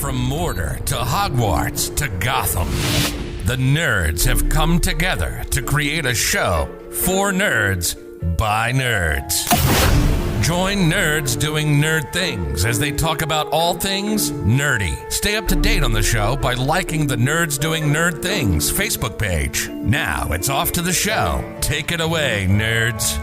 From Mordor to Hogwarts to Gotham, the nerds have come together to create a show for nerds by nerds. Join nerds doing nerd things as they talk about all things nerdy. Stay up to date on the show by liking the Nerds Doing Nerd Things Facebook page. Now it's off to the show. Take it away, nerds.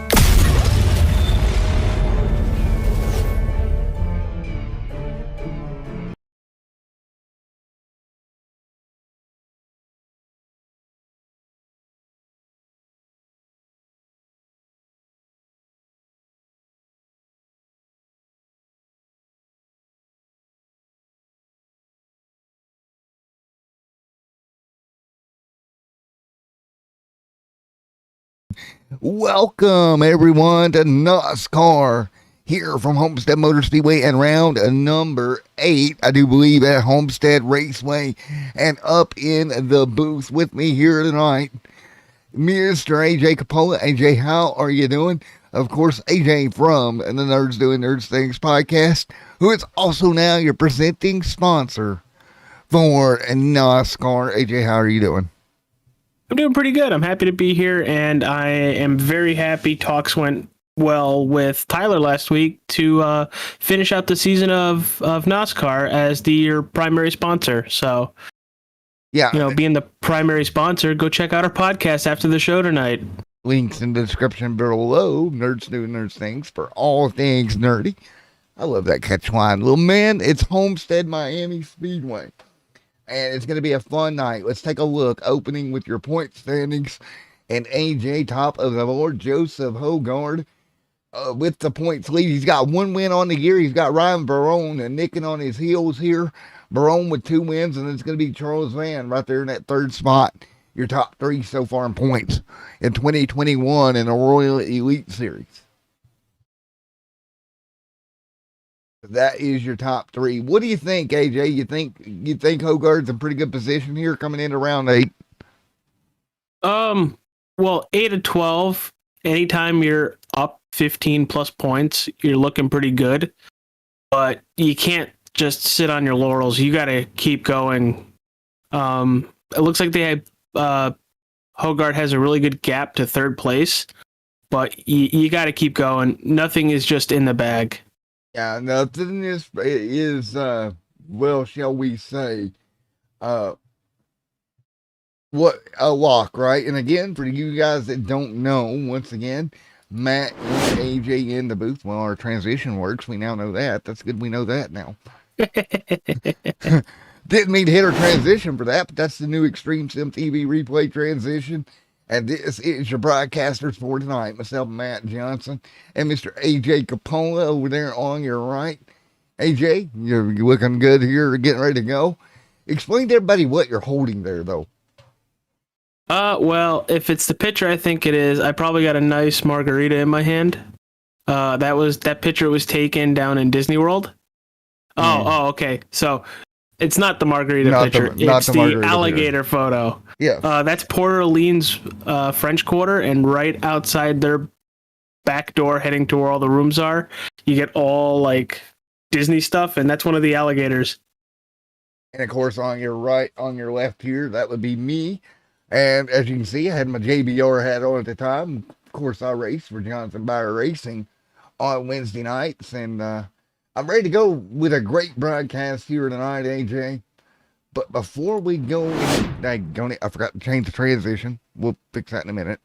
Welcome everyone to NOSSCAR here from Homestead Motor Speedway and round number 8, I do believe, at Homestead Raceway. And up in the booth with me here tonight, Mr. AJ Capola. AJ, how are you doing? Of course, AJ from the Nerds Doing Nerds Things podcast, who is also now your presenting sponsor for NOSSCAR. AJ, how are you doing? I'm doing pretty good. I'm happy to be here, and I am very happy talks went well with Tyler last week to finish out the season of NOSSCAR as your primary sponsor. So, yeah, being the primary sponsor, go check out our podcast after the show tonight. Links in the description below. Nerds Doing Nerds Things for all things nerdy. I love that catchline. Little man, it's Homestead Miami Speedway. And it's going to be a fun night. Let's take a look, opening with your point standings. And AJ, top of the board, Joseph Hogard with the points lead. He's got one win on the year. He's got Ryan Barone and nicking on his heels here. Barone with 2 wins, and it's going to be Charles Van right there in that third spot. Your top 3 so far in points in 2021 in the Royal Elite Series. That is your top 3. What do you think, AJ? You think Hogard's in pretty good position here coming into round 8? Well, 8 of 12. Anytime you're up 15 plus points, you're looking pretty good. But you can't just sit on your laurels. You got to keep going. It looks like they have Hogard has a really good gap to third place, but you got to keep going. Nothing is just in the bag. Yeah, nothing is well, shall we say, what a lock, right? And again, for you guys that don't know, once again, Matt and AJ in the booth. Well, our transition works. We now know that. That's good. We know that now. Didn't mean to hit our transition for that, but that's the new Extreme Sim TV replay transition. And this is your broadcasters for tonight. Myself, Matt Johnson, and Mr. AJ Capola over there on your right. AJ, you're looking good here, getting ready to go. Explain to everybody what you're holding there, though. Well, if it's the picture I think it is, I probably got a nice margarita in my hand. That picture was taken down in Disney World. Oh, okay. So it's not the margarita picture. It's the alligator photo. Yeah. That's Port Orleans French Quarter, and right outside their back door heading to where all the rooms are, you get all like Disney stuff, and that's one of the alligators. And of course, on your right, on your left here, that would be me. And as you can see, I had my JBR hat on at the time. Of course, I raced for Johnson Buyer Racing on Wednesday nights, and I'm ready to go with a great broadcast here tonight, AJ. But before we go, I forgot to change the transition. We'll fix that in a minute.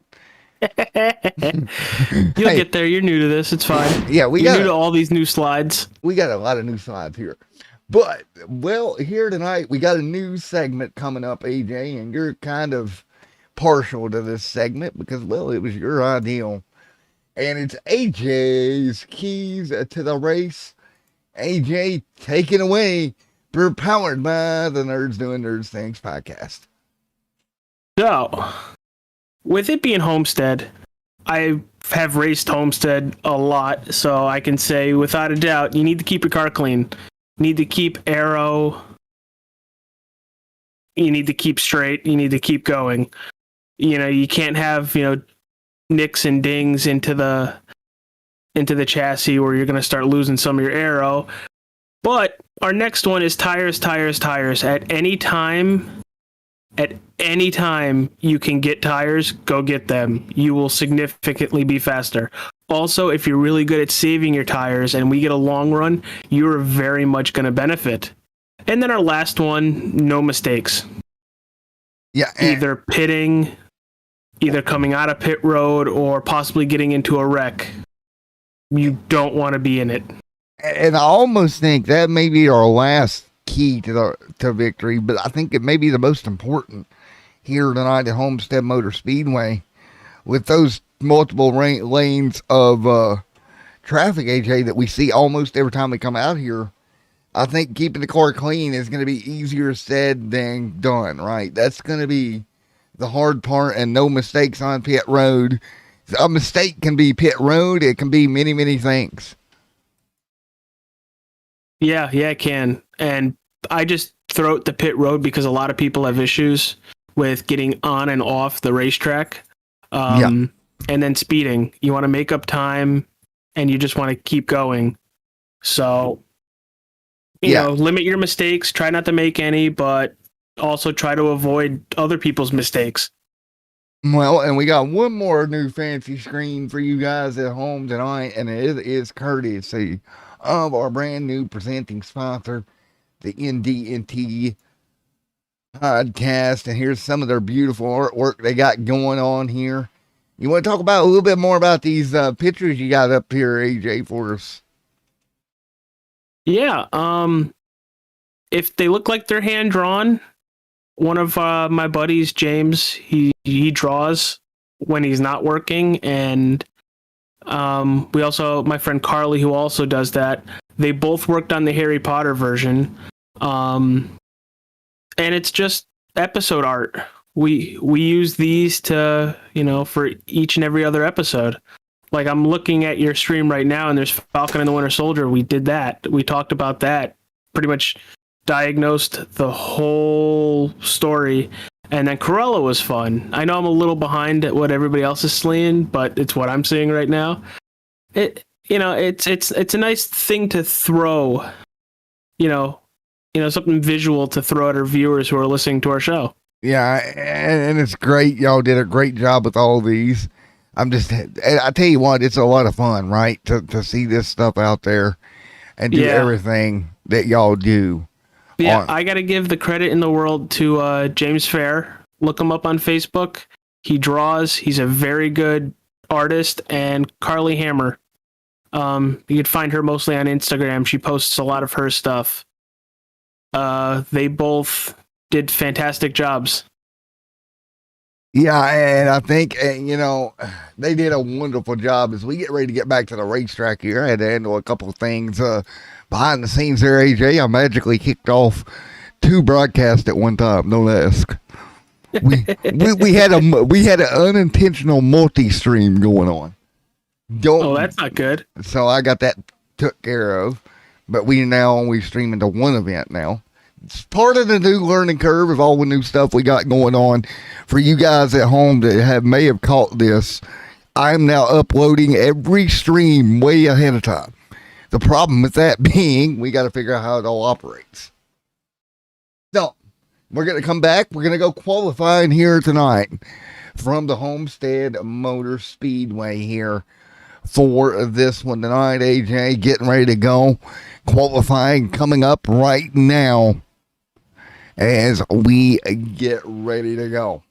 You'll get there. You're new to this. It's fine. Yeah, you're new to all these new slides. We got a lot of new slides here. But, well, here tonight, we got a new segment coming up, AJ, and you're kind of partial to this segment because, well, it was your ideal. And it's AJ's Keys to the Race. AJ, take it away. We're powered by the Nerds Doing Nerds Things podcast. So, with it being Homestead, I have raced Homestead a lot, so I can say without a doubt, you need to keep your car clean. You need to keep aero. You need to keep straight. You need to keep going. You know, you can't have, nicks and dings into the chassis where you're going to start losing some of your aero. But our next one is tires. At any time you can get tires, go get them. You will significantly be faster. Also, if you're really good at saving your tires and we get a long run, you're very much going to benefit. And then our last one, no mistakes. Yeah. Either pitting, either coming out of pit road, or possibly getting into a wreck. You don't want to be in it. And I almost think that may be our last key to victory, but I think it may be the most important here tonight at Homestead Motor Speedway. With those multiple lanes of traffic, AJ, that we see almost every time we come out here, I think keeping the car clean is going to be easier said than done, right? That's going to be the hard part, and no mistakes on pit road. A mistake can be pit road. It can be many, many things. Yeah, it can. And I just throw out the pit road because a lot of people have issues with getting on and off the racetrack. And then speeding. You want to make up time and you just want to keep going. So, you know, limit your mistakes. Try not to make any, but also try to avoid other people's mistakes. Well, and we got one more new fancy screen for you guys at home tonight, and it is courtesy of our brand new presenting sponsor, the NDNT podcast. And here's some of their beautiful artwork they got going on here. You want to talk about a little bit more about these pictures you got up here, AJ, for us? Yeah. If they look like they're hand drawn, one of my buddies, James, he draws when he's not working, and we also, my friend Carly, who also does that, they both worked on the Harry Potter version, and it's just episode art. We use these to, you know, for each and every other episode. Like, I'm looking at your stream right now, and there's Falcon and the Winter Soldier. We did that. We talked about that. Pretty much diagnosed the whole story. And then Corella was fun. I know I'm a little behind at what everybody else is seeing, but it's what I'm seeing right now. It's a nice thing to throw, you know, something visual to throw at our viewers who are listening to our show. Yeah, and it's great. Y'all did a great job with all these. I tell you what, it's a lot of fun, right? To see this stuff out there and do everything that y'all do. Yeah, I got to give the credit in the world to James Fair. Look him up on Facebook. He draws. He's a very good artist. And Carly Hammer. You could find her mostly on Instagram. She posts a lot of her stuff. They both did fantastic jobs. Yeah, and I think, they did a wonderful job. As we get ready to get back to the racetrack here, I had to handle a couple of things behind the scenes there, AJ. I magically kicked off 2 broadcasts at one time, no less. We had an unintentional multi-stream going on. That's not good. So I got that took care of, but we now only stream into one event now. It's part of the new learning curve of all the new stuff we got going on. For you guys at home that may have caught this, I'm now uploading every stream way ahead of time. The problem with that being, we got to figure out how it all operates. So, we're going to come back. We're going to go qualifying here tonight from the Homestead Motor Speedway here for this one tonight. AJ, getting ready to go. Qualifying coming up right now as we get ready to go.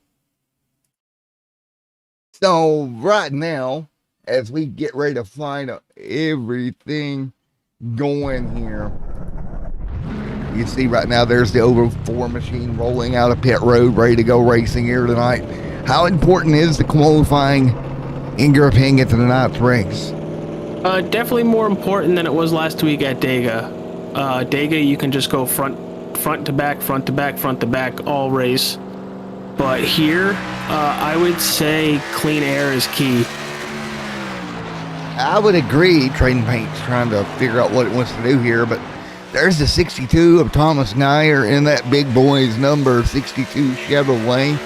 So, right now, as we get ready to find everything going here, you see right now there's the over 4 machine rolling out of pit road, ready to go racing here tonight. How important is the qualifying in your opinion to tonight's race? Definitely more important than it was last week at Dega. Dega, you can just go front to back all race. But here, I would say clean air is key. I would agree. Trading Paint's trying to figure out what it wants to do here, but there's the 62 of Thomas Geyer in that big boy's number 62 Chevrolet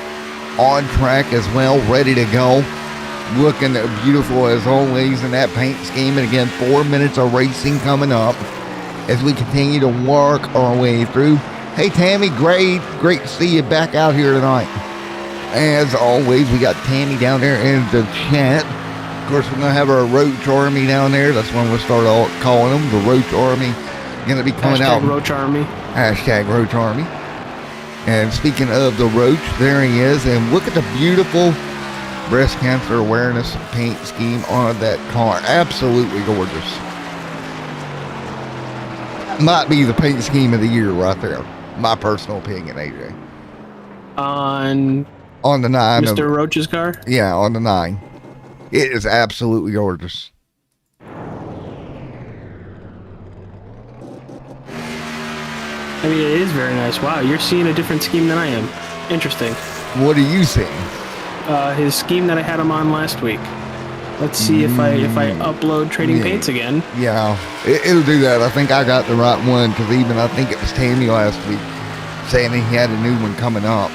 on track as well, ready to go. Looking beautiful as always in that paint scheme. And again, 4 minutes of racing coming up. as we continue to work our way through. Hey, Tammy, great to see you back out here tonight. As always, we got Tammy down there in the chat. Of course, we're going to have our Roach Army down there. That's when we'll start calling them the Roach Army. Going to be coming out. Roach Army. Hashtag Roach Army. And speaking of the Roach, there he is. And look at the beautiful breast cancer awareness paint scheme on that car. Absolutely gorgeous. Might be the paint scheme of the year right there. My personal opinion, AJ. On the 9. Mr. Roach's car? Yeah, on the 9. It is absolutely gorgeous. I mean, it is very nice. Wow, you're seeing a different scheme than I am. Interesting. What are you seeing? His scheme that I had him on last week. Let's see if I upload Trading Paints again. Yeah, it'll do that. I think I got the right one, because even I think it was Tammy last week saying he had a new one coming up.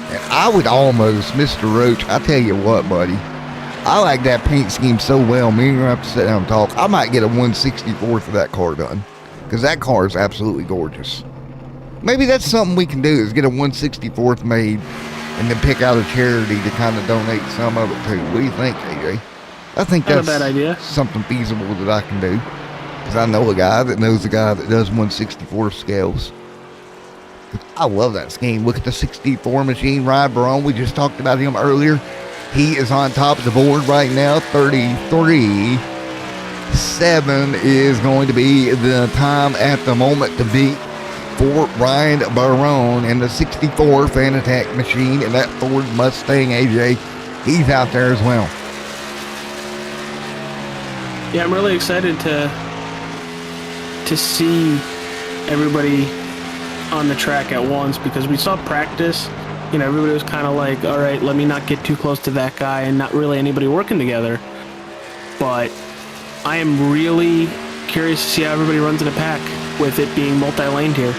And I would almost, Mr. Roach, I tell you what, buddy, I like that paint scheme so well. Me and you have to sit down and talk. I might get a 1/64th of that car done, because that car is absolutely gorgeous. Maybe that's something we can do, is get a 1/64th made and then pick out a charity to kind of donate some of it to. What do you think, AJ? I think that's not a bad idea. Something feasible that I can do, because I know a guy that knows a guy that does 1/64 scales. I love that scheme. Look at the 64 machine, Ryan Barone. We just talked about him earlier. He is on top of the board right now. 33.7 is going to be the time at the moment to beat for Ryan Barone in the 64 Fanatec machine, and that Ford Mustang, AJ, he's out there as well. Yeah, I'm really excited to see everybody on the track at once, because we saw practice. You know, everybody was kind of like, all right, let me not get too close to that guy, and not really anybody working together. But I am really curious to see how everybody runs in a pack with it being multi-laned here.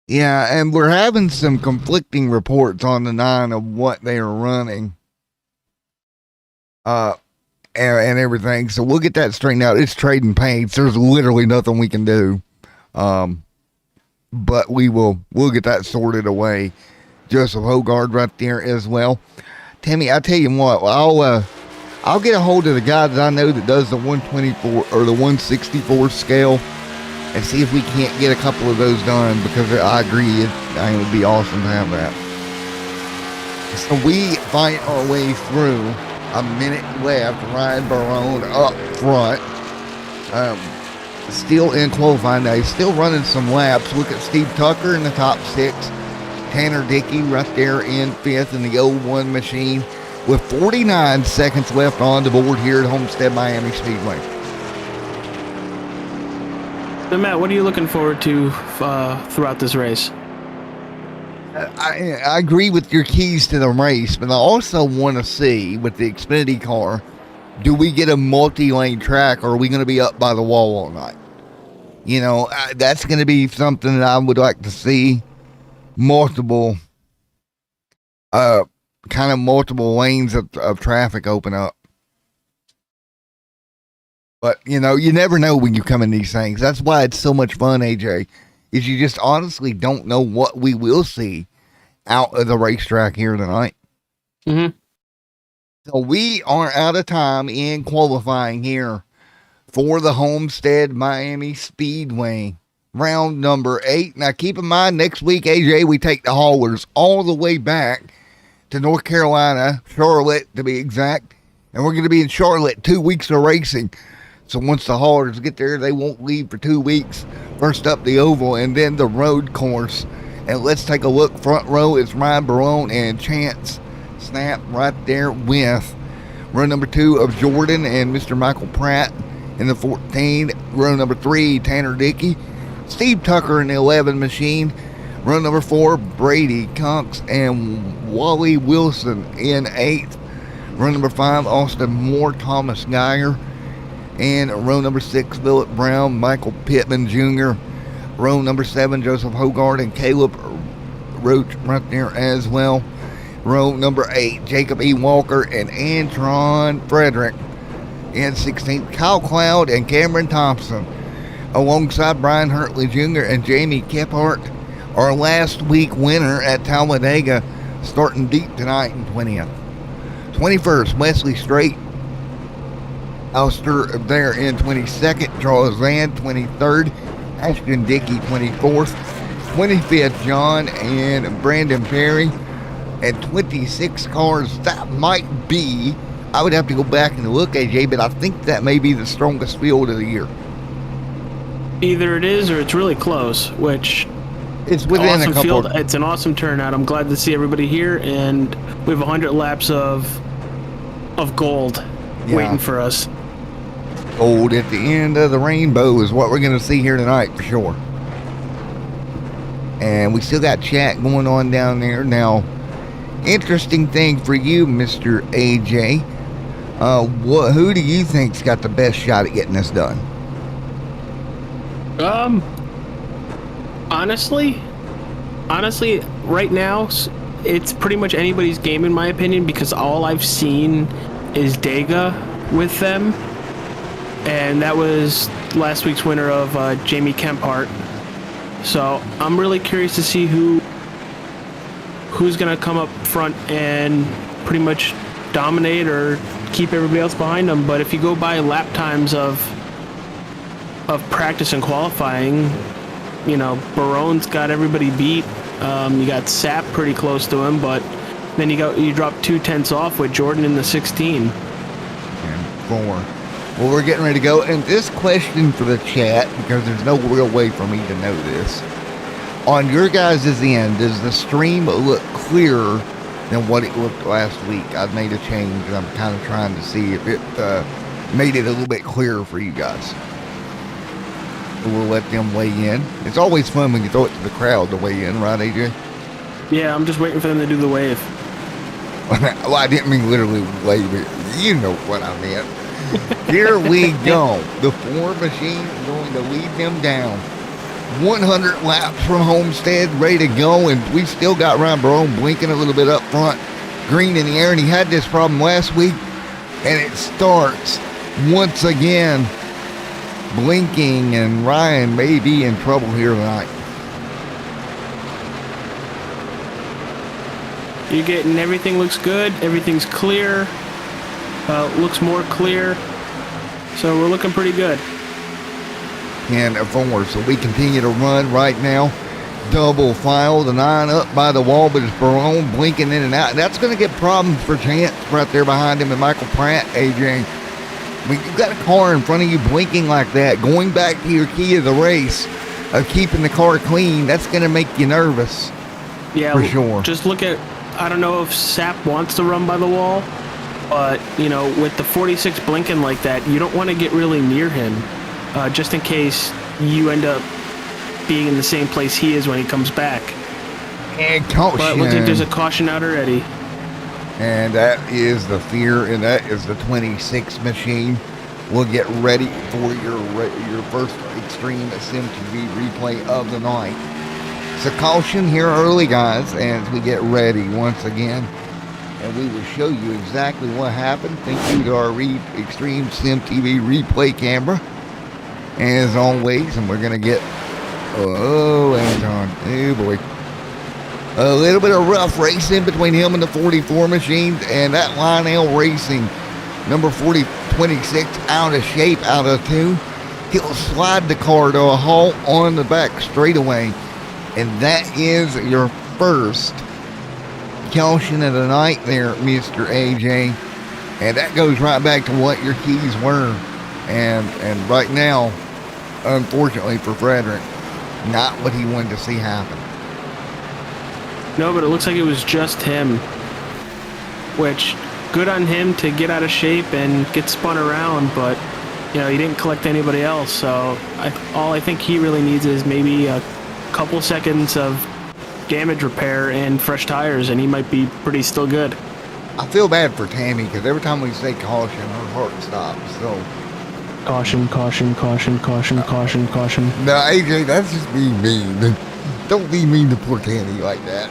Yeah, and we're having some conflicting reports on the 9 of what they are running. And everything. So we'll get that straightened out. It's Trading Paints. There's literally nothing we can do. But we'll get that sorted away. Joseph Hogard right there as well. Tammy, I tell you what, I'll get a hold of the guy that I know that does the 124 or the 1/64 scale, and see if we can't get a couple of those done, because I agree, it would be awesome to have that. So we fight our way through. A minute left. Ryan Barone up front. Still in qualifying day. Still running some laps. Look at Steve Tucker in the top 6. Tanner Dickey right there in 5th in the 01 machine, with 49 seconds left on the board here at Homestead Miami Speedway. So Matt, what are you looking forward to throughout this race? I agree with your keys to the race, but I also want to see with the Xfinity car, do we get a multi-lane track, or are we going to be up by the wall all night? You know, that's going to be something that I would like to see. Multiple lanes of traffic open up. But, you know, you never know when you come in these things. That's why it's so much fun, AJ, is you just honestly don't know what we will see out of the racetrack here tonight. Mm-hmm. So we are out of time in qualifying here for the Homestead Miami Speedway, round number 8. Now keep in mind, next week, AJ, we take the haulers all the way back to North Carolina, Charlotte to be exact, and we're going to be in Charlotte 2 weeks of racing. So once the haulers get there, they won't leave for 2 weeks. First up the oval and then the road course. And let's take a look. Front row is Ryan Barone and Chance Snap right there with row number 2 of Jordan and Mr. Michael Pratt in the 14. Row number 3, Tanner Dickey. Steve Tucker in the 11 machine. Row number 4, Brady Conks and Wally Wilson in 8th. Row number 5, Austin Moore, Thomas Geyer. And row number 6, Philip Brown, Michael Pittman Jr. Row number 7, Joseph Hogard and Caleb Roach right there as well. Row number 8, Jacob E. Walker and Antron Frederick In 16th, Kyle Cloud and Cameron Thompson, alongside Brian Hurtley Jr. and Jamie Kephart, our last week winner at Talladega, starting deep tonight in 20th. 21st, Wesley Strait, Alster there in 22nd, Charles Van 23rd, Ashton Dickey 24th, 25th, John and Brandon Perry, and 26 cars. That might be, I would have to go back and look, AJ, but I think that may be the strongest field of the year. Either it is or it's really close, which it's within awesome a couple. Field. It's an awesome turnout. I'm glad to see everybody here, and we have 100 laps of gold waiting for us. Gold at the end of the rainbow is what we're going to see here tonight for sure. And we still got chat going on down there. Now, interesting thing for you, Mr. AJ. Who do you think's got the best shot at getting this done? Honestly, right now, it's pretty much anybody's game in my opinion, because all I've seen is Dega with them, and that was last week's winner of Jamie Kephart. So I'm really curious to see who's gonna come up front and pretty much dominate or keep everybody else behind them. But if you go by lap times of practice and qualifying, you know, Barone's got everybody beat. You got Sapp pretty close to him, but then you drop 2/10 off with Jordan in the 16. And 4. Well, we're getting ready to go. And this question for the chat, because there's no real way for me to know this. On your guys' end, does the stream look clearer than what it looked last week? I've made a change, and I'm kind of trying to see if it made it a little bit clearer for you guys. We'll let them weigh in. It's always fun when you throw it to the crowd to weigh in, right, AJ? Yeah, I'm just waiting for them to do the wave. Well, I didn't mean literally wave it. You know what I meant. Here we go. The 4 machine is going to lead them down. 100 laps from Homestead, ready to go, and we still got Ryan Barone blinking a little bit up front. Green in the air, and he had this problem last week, and it starts once again blinking, and Ryan may be in trouble here tonight. You're getting everything looks good, everything's clear, looks more clear, so we're looking pretty good. And 4, so we continue to run right now. Double file, the 9 up by the wall, but it's Barone blinking in and out. That's going to get problems for Chance right there behind him and Michael Pratt, AJ. When you've got a car in front of you blinking like that, going back to your key of the race of keeping the car clean, that's going to make you nervous. Yeah, for sure. Just look at, I don't know if Sapp wants to run by the wall, but, you know, with the 46 blinking like that, you don't want to get really near him, just in case you end up being in the same place he is when he comes back. And caution. But looks like there's a caution out already. And that is the fear, and that is the 26 machine. We'll get ready for your first Extreme Sim TV replay of the night. So caution here early, guys, as we get ready once again. And we will show you exactly what happened. Thank you to our Extreme Sim TV replay camera, as always. And we're going to get, oh, Anton, oh boy. A little bit of rough racing between him and the 44 machines, and that Lionel Racing, number 26, out of shape, out of tune. He'll slide the car to a halt on the back straightaway, and that is your first caution of the night there, Mr. AJ. And that goes right back to what your keys were, and right now, unfortunately for Frederick, not what he wanted to see happen. No, but it looks like it was just him, which good on him to get out of shape and get spun around, but you know, he didn't collect anybody else, so all I think he really needs is maybe a couple seconds of damage repair and fresh tires, and he might be pretty still good. I feel bad for Tammy, because every time we say caution, her heart stops, so. Caution, caution, caution, caution, caution, caution. No, AJ, that's just being mean. Don't be mean to poor Tammy like that.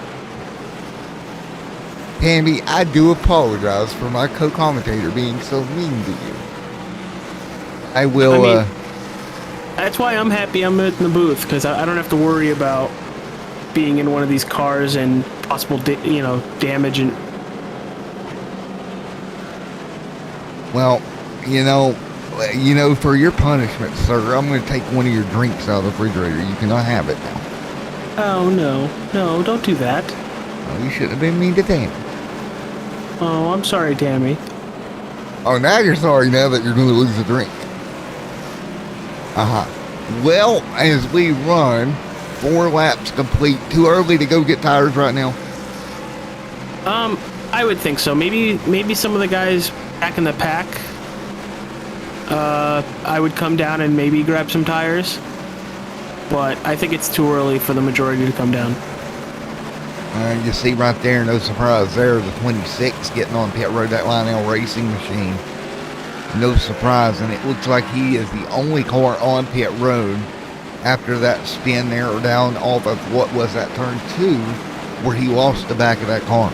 Tammy, I do apologize for my co-commentator being so mean to you. I will. I mean, that's why I'm happy I'm in the booth, because I don't have to worry about being in one of these cars and possible, damage. And well, for your punishment, sir, I'm going to take one of your drinks out of the refrigerator. You cannot have it now. oh no, don't do that. Oh, you shouldn't have been mean to Tammy. Oh, I'm sorry, Tammy. Oh, now you're sorry now that you're going to lose a drink. Well, as we run, 4 laps complete. Too early to go get tires right now? I would think so. Maybe some of the guys back in the pack, I would come down and maybe grab some tires. But I think it's too early for the majority to come down. You see right there, no surprise there, the 26 getting on pit road, that Lionel Racing machine. No surprise, and it looks like he is the only car on pit road after that spin there down off of what was that turn 2, where he lost the back of that car.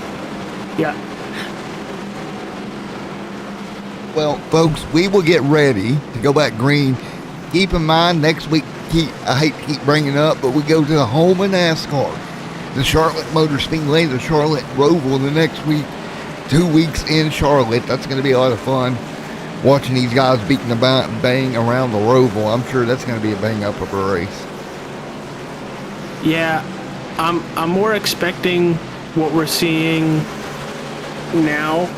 Yeah. Well, folks, we will get ready to go back green. Keep in mind, next week, I hate to keep bringing it up, but we go to the home of NASCAR. The Charlotte Motor Speedway, the Charlotte Roval the next week. 2 weeks in Charlotte. That's going to be a lot of fun. Watching these guys beating about and bang around the Roval. I'm sure that's going to be a bang up of a race. Yeah, I'm more expecting what we're seeing now,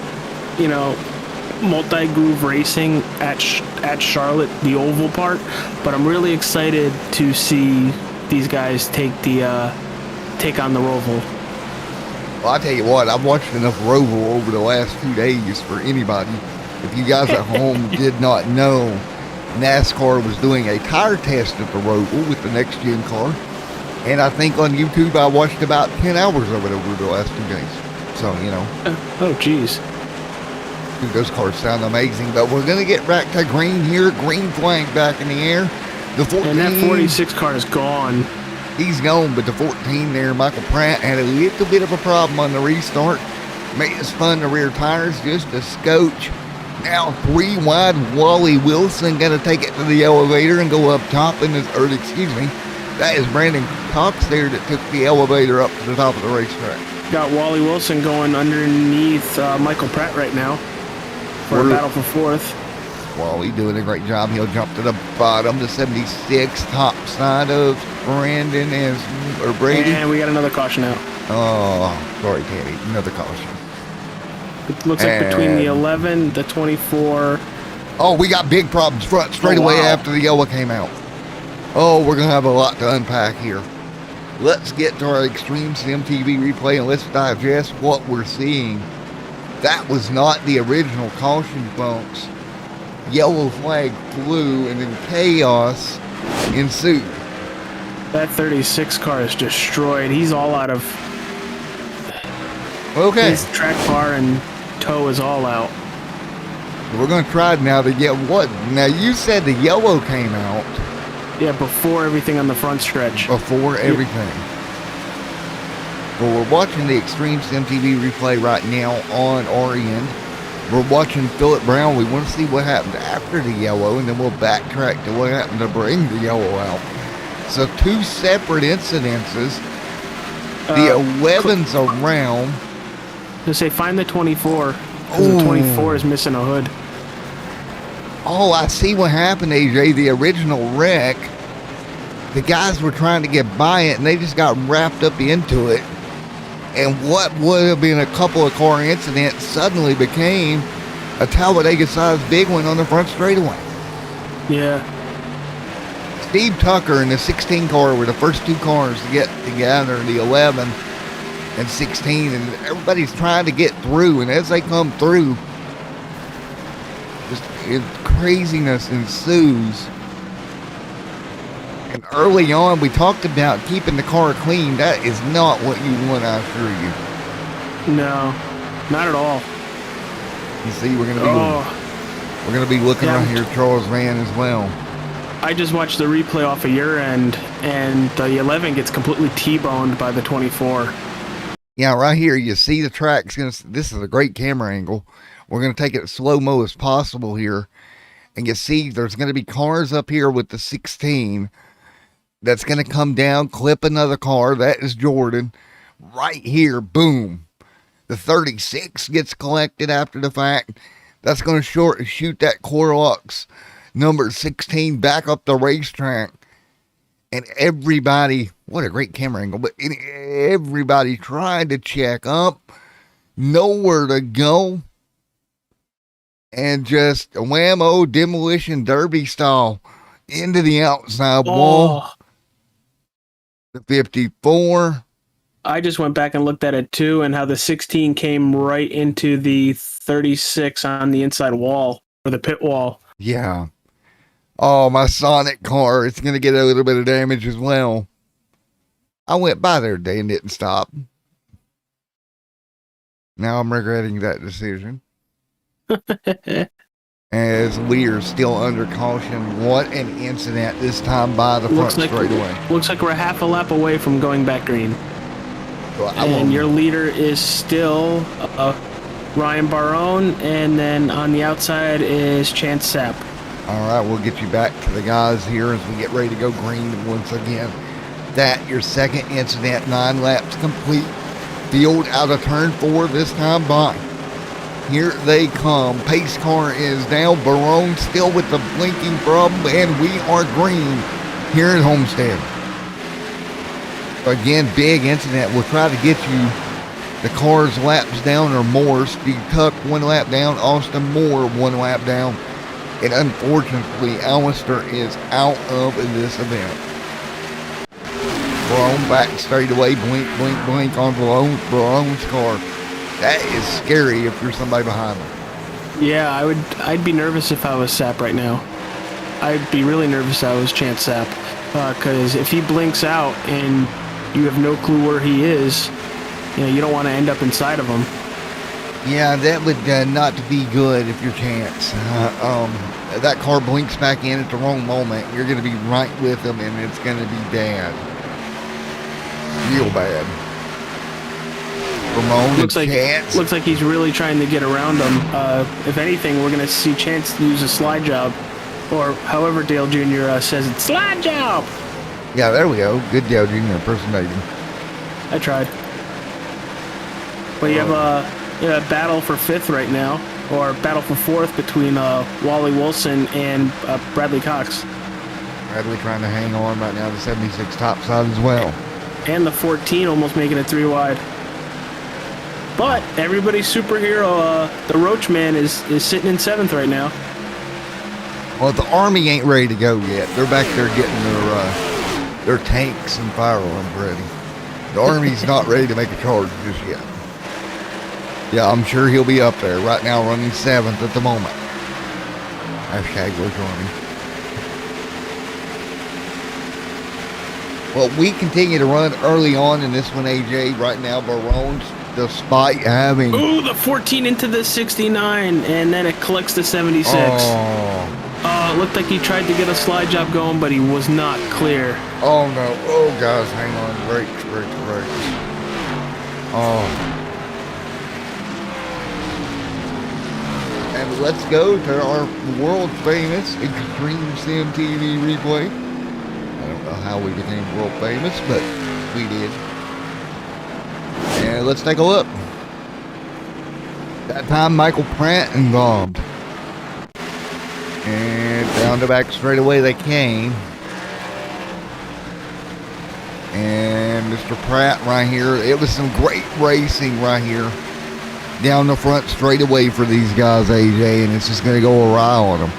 multi-groove racing at Charlotte, the oval part. But I'm really excited to see these guys take on the Roval. Well, I tell you what, I've watched enough Roval over the last 2 days for anybody. If you guys at home did not know, NASCAR was doing a tire test at the Roval with the next gen car. And I think on YouTube I watched about 10 hours of it over the last 2 days. So, Oh, geez. Dude, those cars sound amazing. But we're going to get back to green here. Green flag back in the air. The 14. And that 46 car is gone. He's gone, but the 14 there, Michael Pratt, had a little bit of a problem on the restart. Made it spun the rear tires just a scotch. Now 3 wide, Wally Wilson going to take it to the elevator and go up top. That is Brandon Cox there that took the elevator up to the top of the racetrack. Got Wally Wilson going underneath Michael Pratt right now for a battle for 4th. Wally doing a great job. He'll jump to the bottom, the 76, top side of Brandon or Brady. And we got another caution out. Oh, sorry, Teddy. Another caution. It looks like between the 11, the 24. Oh, we got big problems front straight away after the yellow came out. Oh, we're going to have a lot to unpack here. Let's get to our Extreme Sim TV replay and let's digest what we're seeing. That was not the original caution, folks. Yellow flag flew and then chaos ensued. That 36 car is destroyed. He's all out of... Okay. His track bar and toe is all out. We're going to try now to get what? Now, you said the yellow came out. Yeah, before everything on the front stretch. Before everything. Well, we're watching the Extreme Sim TV replay right now on our end. We're watching Phillip Brown. We want to see what happened after the yellow, and then we'll backtrack to what happened to bring the yellow out. So 2 separate incidences. The 11's around. Just say find the 24, because the 24 is missing a hood. Oh, I see what happened, AJ. The original wreck, the guys were trying to get by it, and they just got wrapped up into it. And what would have been a couple of car incidents suddenly became a Talladega-sized big one on the front straightaway. Yeah. Steve Tucker and the 16 car were the first 2 cars to get together, the 11 and 16, and everybody's trying to get through. And as they come through, just craziness ensues. And early on, we talked about keeping the car clean. That is not what you want, I assure you. No, not at all. You see, we're gonna be looking right here at Charles Van as well. I just watched the replay off of your end, and the 11 gets completely T-boned by the 24. Yeah, right here, you see the track's this is a great camera angle. We're gonna take it as slow-mo as possible here. And you see there's going to be cars up here with the 16 that's going to come down, clip another car. That is Jordan. Right here, boom. The 36 gets collected after the fact. That's going to shoot that Clorox number 16 back up the racetrack. And everybody, what a great camera angle, but everybody tried to check up, nowhere to go. And just a whammo demolition derby style into the outside wall. The 54. I just went back and looked at it too, and how the 16 came right into the 36 on the inside wall, or the pit wall. Yeah. Oh, my Sonic car. It's going to get a little bit of damage as well. I went by there today and didn't stop. Now I'm regretting that decision. As we are still under caution. What an incident this time by the front straightaway. Looks like we're half a lap away from going back green. Well, and your leader is still Ryan Barone, and then on the outside is Chance Sapp. All right, we'll get you back to the guys here as we get ready to go green once again. That your second incident, 9 laps complete. Field out of turn 4 this time by. Here they come. Pace car is down. Barone still with the blinking problem, and we are green here at Homestead. Again, big incident. We'll try to get you the cars laps down or more. Steve Tuck 1 lap down. Austin Moore 1 lap down. And unfortunately, Alistair is out of this event. Barone back straight away. Blink, blink, blink on Barone's car. That is scary if you're somebody behind them. Yeah, I'd be nervous if I was Sapp right now. I'd be really nervous if I was Chance Sapp. Because if he blinks out and you have no clue where he is, you don't want to end up inside of him. Yeah, that would not be good if you're Chance. That car blinks back in at the wrong moment. You're going to be right with him, and it's going to be bad. Real bad. Ramon looks like he's really trying to get around him. If anything, we're going to see Chance use a slide job, or however Dale Jr. Says it, slide job. Yeah, there we go. Good Dale Jr. impersonating. I tried. But you have a battle for 5th right now, or battle for 4th between Wally Wilson and Bradley Cox. Bradley trying to hang on right now. The 76 top side as well. And the 14 almost making it 3 wide. But everybody's superhero, the Roach Man, is sitting in 7th right now. Well, the Army ain't ready to go yet. They're back there getting their tanks and firearms ready. The Army's not ready to make a charge just yet. Yeah, I'm sure he'll be up there. Right now running 7th at the moment. Hashtag Roach Army. Well, we continue to run early on in this one, AJ. Right now, Barone's, despite having... Ooh, the 14 into the 69, and then it collects the 76. It looked like he tried to get a slide job going, but he was not clear. Oh, no. Oh, guys, hang on. Brakes. Oh. And let's go to our world famous Extreme Sim TV replay. I don't know how we became world famous, but we did. And let's take a look. That time, Michael Pratt involved. And down the back straightaway they came. And Mr. Pratt right here. It was some great racing right here. Down the front straightaway for these guys, AJ. And it's just going to go awry on them.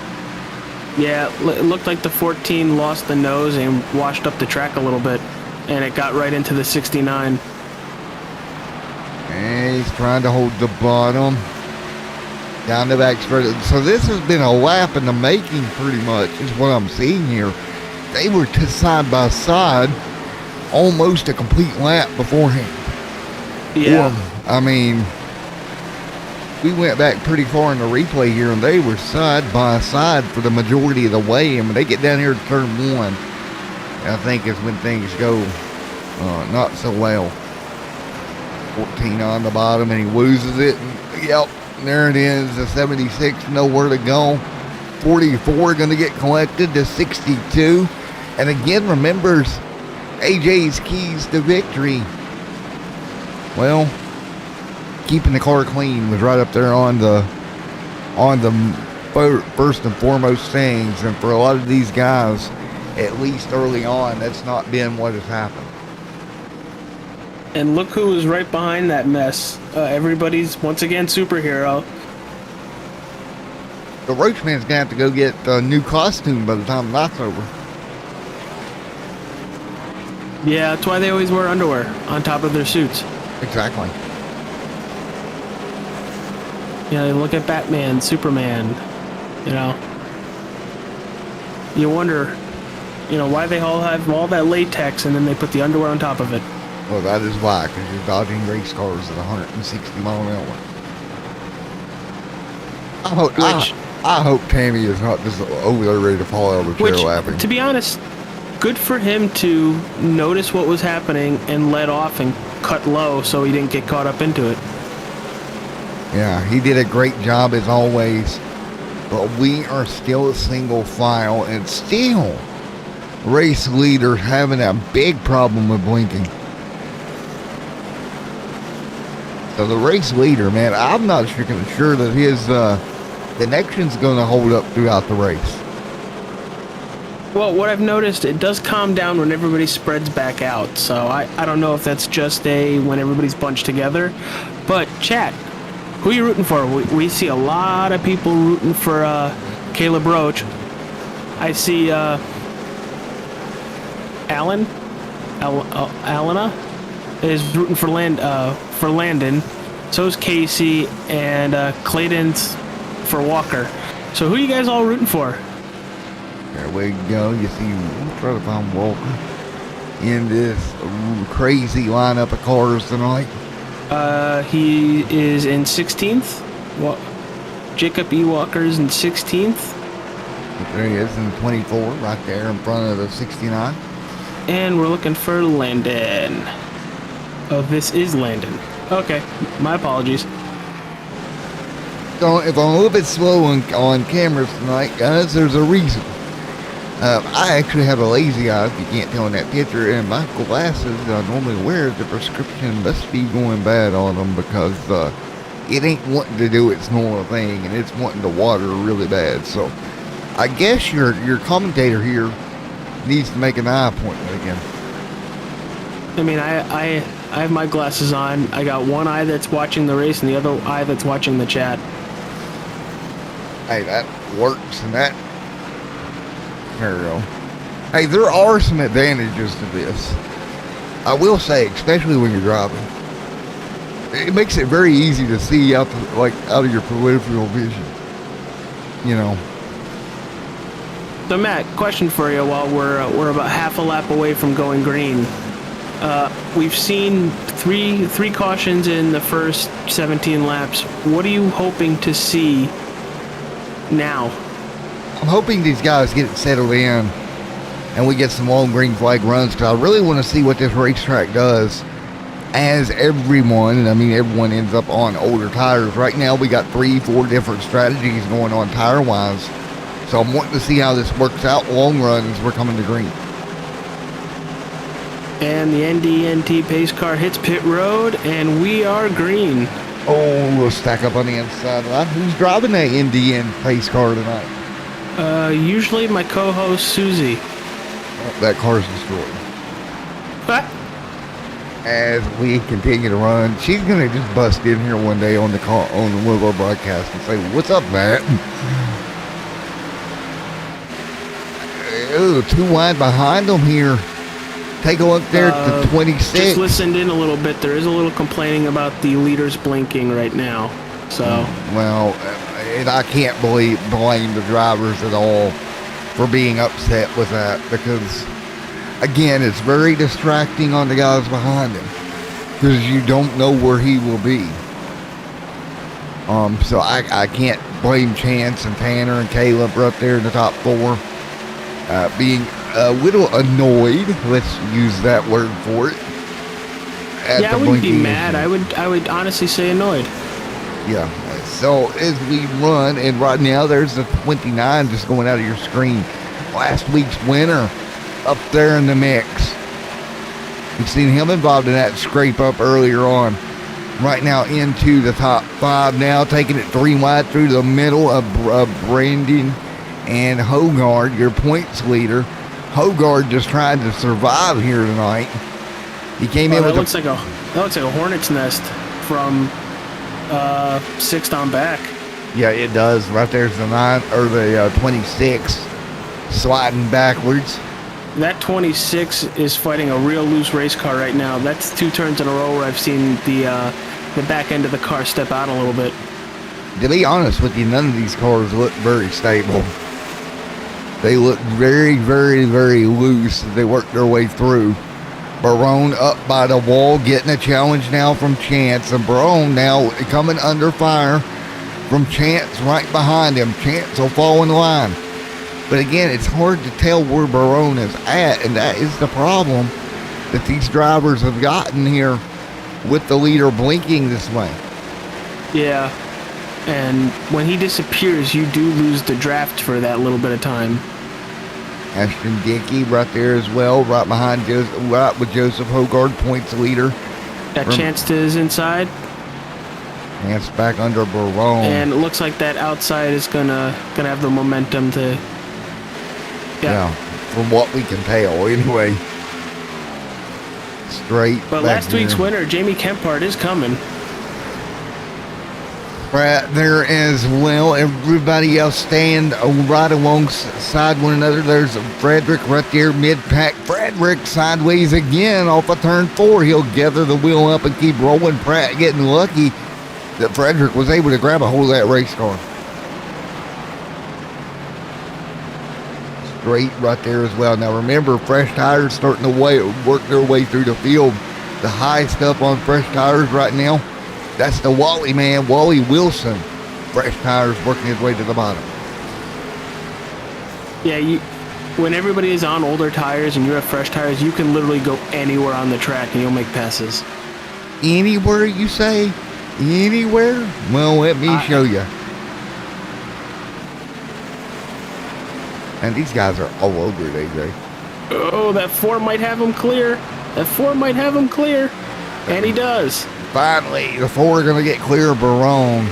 Yeah, it looked like the 14 lost the nose and washed up the track a little bit. And it got right into the 69. And he's trying to hold the bottom. Down the back straight. So this has been a lap in the making pretty much, is what I'm seeing here. They were side by side almost a complete lap beforehand. Yeah. I mean, we went back pretty far in the replay here, and they were side by side for the majority of the way. And when they get down here to turn 1, I think is when things go not so well. 14 on the bottom, and he loses it. And, yep, there it is. The 76, nowhere to go. 44 going to get collected to 62. And again, remembers AJ's keys to victory. Well, keeping the car clean was right up there on the first and foremost things. And for a lot of these guys, at least early on, that's not been what has happened. And look who is right behind that mess. Everybody's, once again, superhero. The Roachman's going to have to go get a new costume by the time that's over. Yeah, that's why they always wear underwear on top of their suits. Exactly. Yeah, look at Batman, Superman, you know. You wonder, why they all have all that latex and then they put the underwear on top of it. Well, that is why, because you're dodging race cars at 160 mile an hour. I hope Tammy is not just over there ready to fall out of the chair laughing. To be honest, good for him to notice what was happening and let off and cut low so he didn't get caught up into it. Yeah, he did a great job as always, but we are still a single file and still race leader having a big problem with blinking. So the race leader, man, I'm not sure that his connection's going to hold up throughout the race. Well, what I've noticed, it does calm down when everybody spreads back out. So I don't know if that's just when everybody's bunched together. But chat, who are you rooting for? We see a lot of people rooting for Caleb Roach. I see Alana is rooting for Landon. So is Casey, and Clayton's for Walker. So who are you guys all rooting for? There we go. You see, we'll try to find Walker in this crazy lineup of cars tonight. He is in 16th. Jacob E. Walker's in 16th. There he is in 24, right there in front of the 69. And we're looking for Landon. Oh, this is Landon. Okay, my apologies. So if I'm a little bit slow on cameras tonight, guys, there's a reason. I actually have a lazy eye, if you can't tell in that picture, and my glasses that I normally wear, the prescription must be going bad on them because it ain't wanting to do its normal thing, and it's wanting to water really bad. So I guess your commentator here needs to make an eye appointment again. I mean, I have my glasses on. I got one eye that's watching the race and the other eye that's watching the chat. Hey, that works, and that... There we go. Hey, there are some advantages to this. I will say, especially when you're driving. It makes it very easy to see out of your peripheral vision. So Matt, question for you while we're about half a lap away from going green. We've seen three cautions in the first 17 laps. What are you hoping to see now? I'm hoping these guys get it settled in and we get some long green flag runs, because I really want to see what this racetrack does as everyone ends up on older tires. Right now we got 3-4 different strategies going on tire wise, so I'm wanting to see how this works out long runs. We're coming to green. And the NDNT pace car hits pit road, and we are green. Oh, we'll stack up on the inside line. Who's driving that NDN pace car tonight? Usually my co-host Susie. Oh, that car's destroyed. What? As we continue to run, she's gonna just bust in here one day on the car on the mobile broadcast and say, "What's up, Matt?" Oh, too wide behind them here. Take a look there at the 26. Just listened in a little bit. There is a little complaining about the leaders blinking right now. So, well, and I can't blame the drivers at all for being upset with that, because, again, it's very distracting on the guys behind him because you don't know where he will be. So I can't blame Chance and Tanner and Caleb right there in the top four being a little annoyed. Let's use that word for it. Yeah, I wouldn't be mad. I would honestly say annoyed. Yeah, So as we run, and right now there's the 29 just going out of your screen. Last week's winner up there in the mix. We've seen him involved in that scrape up earlier on. Right now into the top 5 now, taking it 3 wide through the middle of Brandon and Hogard, your points leader. Hogard just trying to survive here tonight. He came in with that looks like a hornet's nest from 6th on back. Yeah, it does. Right there's the 9 or the 26 sliding backwards. That 26 is fighting a real loose race car right now. That's 2 turns in a row where I've seen the back end of the car step out a little bit. To be honest with you, none of these cars look very stable. They look very, very, very loose as they work their way through. Barone up by the wall, getting a challenge now from Chance. And Barone now coming under fire from Chance right behind him. Chance will fall in line. But again, it's hard to tell where Barone is at, and that is the problem that these drivers have gotten here with the leader blinking this way. Yeah, and when he disappears, you do lose the draft for that little bit of time. Ashton Dickey right there as well, right behind right with Joseph Hogard, points leader. That Chance to his inside. Chance back under Barone. And it looks like that outside is gonna have the momentum to. Yeah, from what we can tell, anyway. Straight. But last week's winner, Jamie Kempart, is coming. Right there as well. Everybody else stand right alongside one another. There's Frederick right there, mid-pack. Frederick sideways again off of turn 4. He'll gather the wheel up and keep rolling. Pratt getting lucky that Frederick was able to grab a hold of that race car. Straight right there as well. Now remember, fresh tires starting to work their way through the field. The high stuff on fresh tires right now, that's the Wally man, Wally Wilson. Fresh tires working his way to the bottom. Yeah, when everybody is on older tires and you have fresh tires, you can literally go anywhere on the track and you'll make passes. Anywhere, you say? Anywhere? Well, let me show you. And these guys are all over it, AJ. Oh, that 4 might have him clear. And he does. Finally, the 4 are going to get clear of Barone.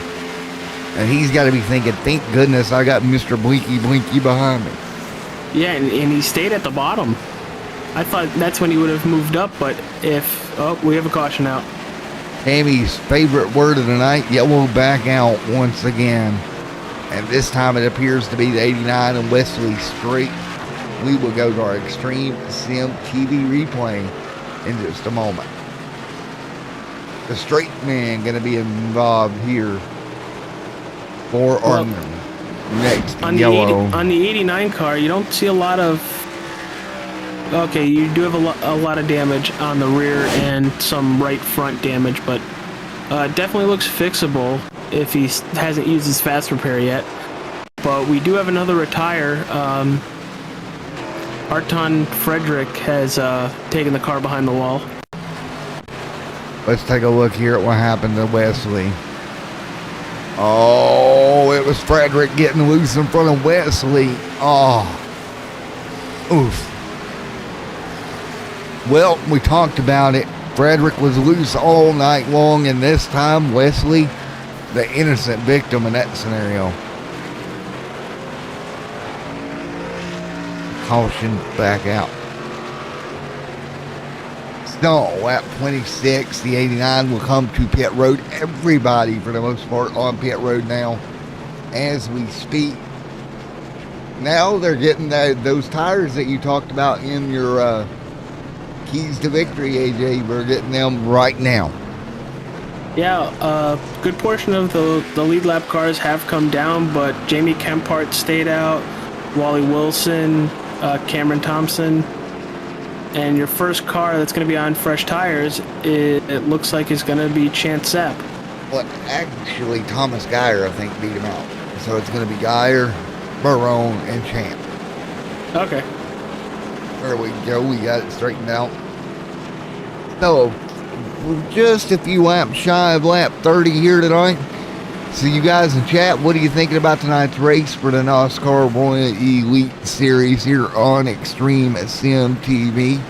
And he's got to be thinking, thank goodness I got Mr. Blinky behind me. Yeah, and he stayed at the bottom. I thought that's when he would have moved up, but we have a caution out. Tammy's favorite word of the night, yellow back out once again. And this time it appears to be the 89 and Wesley Straight. We will go to our Extreme Sim TV replay in just a moment. The straight man going to be involved here for our next yellow. On the 89 car, you don't see a lot of... Okay, you do have a lot of damage on the rear and some right front damage, but definitely looks fixable if he hasn't used his fast repair yet. But we do have another retire. Arton Frederick has taken the car behind the wall. Let's take a look here at what happened to Wesley. Oh, it was Frederick getting loose in front of Wesley. Oh. Oof. Well, we talked about it. Frederick was loose all night long, and this time Wesley, the innocent victim in that scenario. Caution back out. So, lap 26, the 89 will come to pit road. Everybody, for the most part, on pit road now as we speak. Now they're getting those tires that you talked about in your keys to victory, AJ. We're getting them right now. Yeah, a good portion of the lead lap cars have come down, but Jamie Kempart stayed out, Wally Wilson, Cameron Thompson, and your first car that's going to be on fresh tires, it looks like is going to be Chance Sapp. Well, actually, Thomas Geyer, I think, beat him out. So it's going to be Geyer, Barone, and Champ. Okay. There we go. We got it straightened out. So, we're just a few laps shy of lap 30 here tonight. So you guys in chat, what are you thinking about tonight's race for the NOSSCAR World Elite Series here on Extreme Sim TV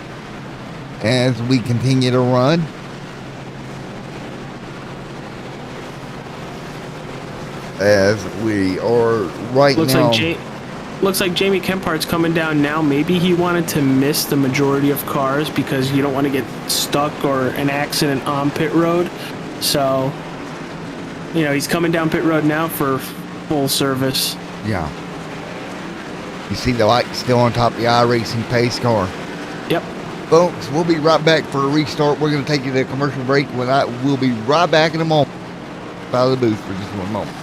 as we continue to run? As we are right now. Looks like Jamie Kemphart's coming down now. Maybe he wanted to miss the majority of cars because you don't want to get stuck or an accident on pit road. So, he's coming down pit road now for full service. Yeah. You see the light still on top of the iRacing pace car. Yep. Folks, we'll be right back for a restart. We're going to take you to a commercial break. We'll be right back in a moment. Out of the booth for just one moment.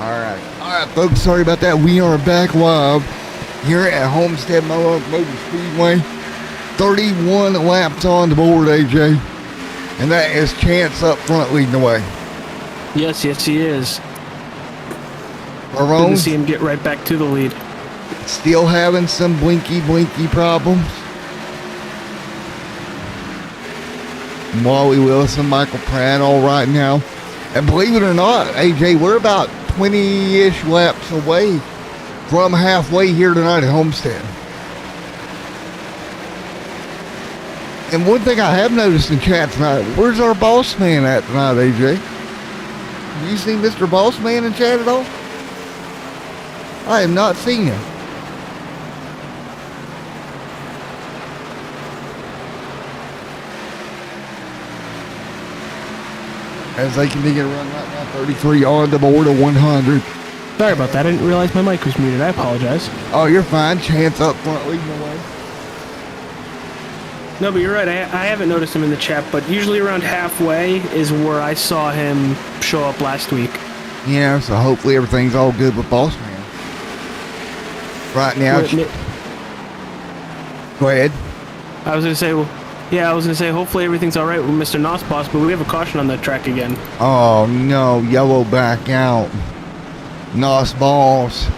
All right, folks, sorry about that. We are back live here at Homestead Motor Speedway. 31 laps on the board, AJ. And that is Chance up front leading the way. Yes, he is. Good Barone to see him get right back to the lead. still having some blinky problems. Wally Wilson, Michael Pratt, all right now. And believe it or not, AJ, we're about 20-ish laps away from halfway here tonight at Homestead. And one thing I have noticed in chat tonight, where's our boss man at tonight, AJ? Have you seen Mr. Boss Man in chat at all? I have not seen him. As they continue to run right now, 33 on the board of 100. Sorry about that. I didn't realize my mic was muted. I apologize. Oh, you're fine. Chance up front leading the way. No, but you're right. I haven't noticed him in the chat, but usually around halfway is where I saw him show up last week. Yeah, so hopefully everything's all good with Boss Man. Right now, go ahead. I was going to say, hopefully everything's all right with Mr. NOSSCAR, but we have a caution on that track again. Oh, no. Yellow back out. Nos Balls.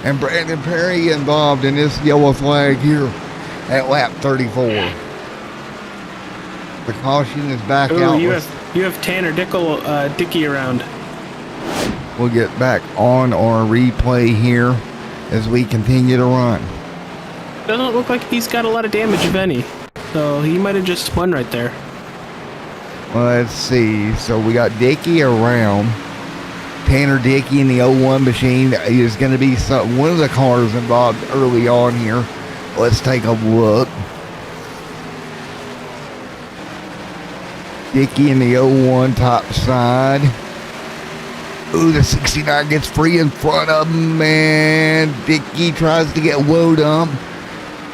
And Brandon Perry involved in this yellow flag here at lap 34. The caution is back out. You have Tanner Dickey around. We'll get back on our replay here as we continue to run. Doesn't look like he's got a lot of damage, if any. So he might have just spun right there. Let's see. So we got Dickey around. Tanner Dickey in the 01 machine is going to be one of the cars involved early on here. Let's take a look. Dickey in the 01 top side. Ooh, the 69 gets free in front of him, and Dickey tries to get woed up.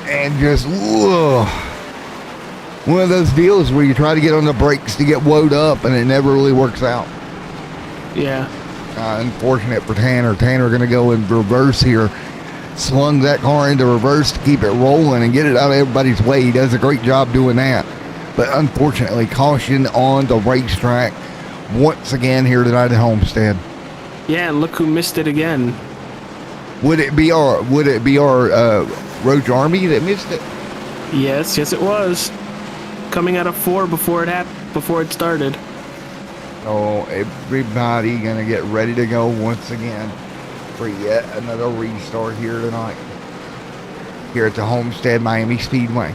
And just, whoa. One of those deals where you try to get on the brakes to get woed up, and it never really works out. Yeah. Unfortunate for Tanner. Tanner going to go in reverse here. Slung that car into reverse to keep it rolling and get it out of everybody's way. He does a great job doing that. But unfortunately, caution on the racetrack once again here tonight at Homestead. Yeah, and look who missed it again. Would it be our Roach Army that missed it? Yes, it was. Coming out of 4 before it started. Oh, everybody gonna get ready to go once again for yet another restart here tonight. Here at the Homestead Miami Speedway.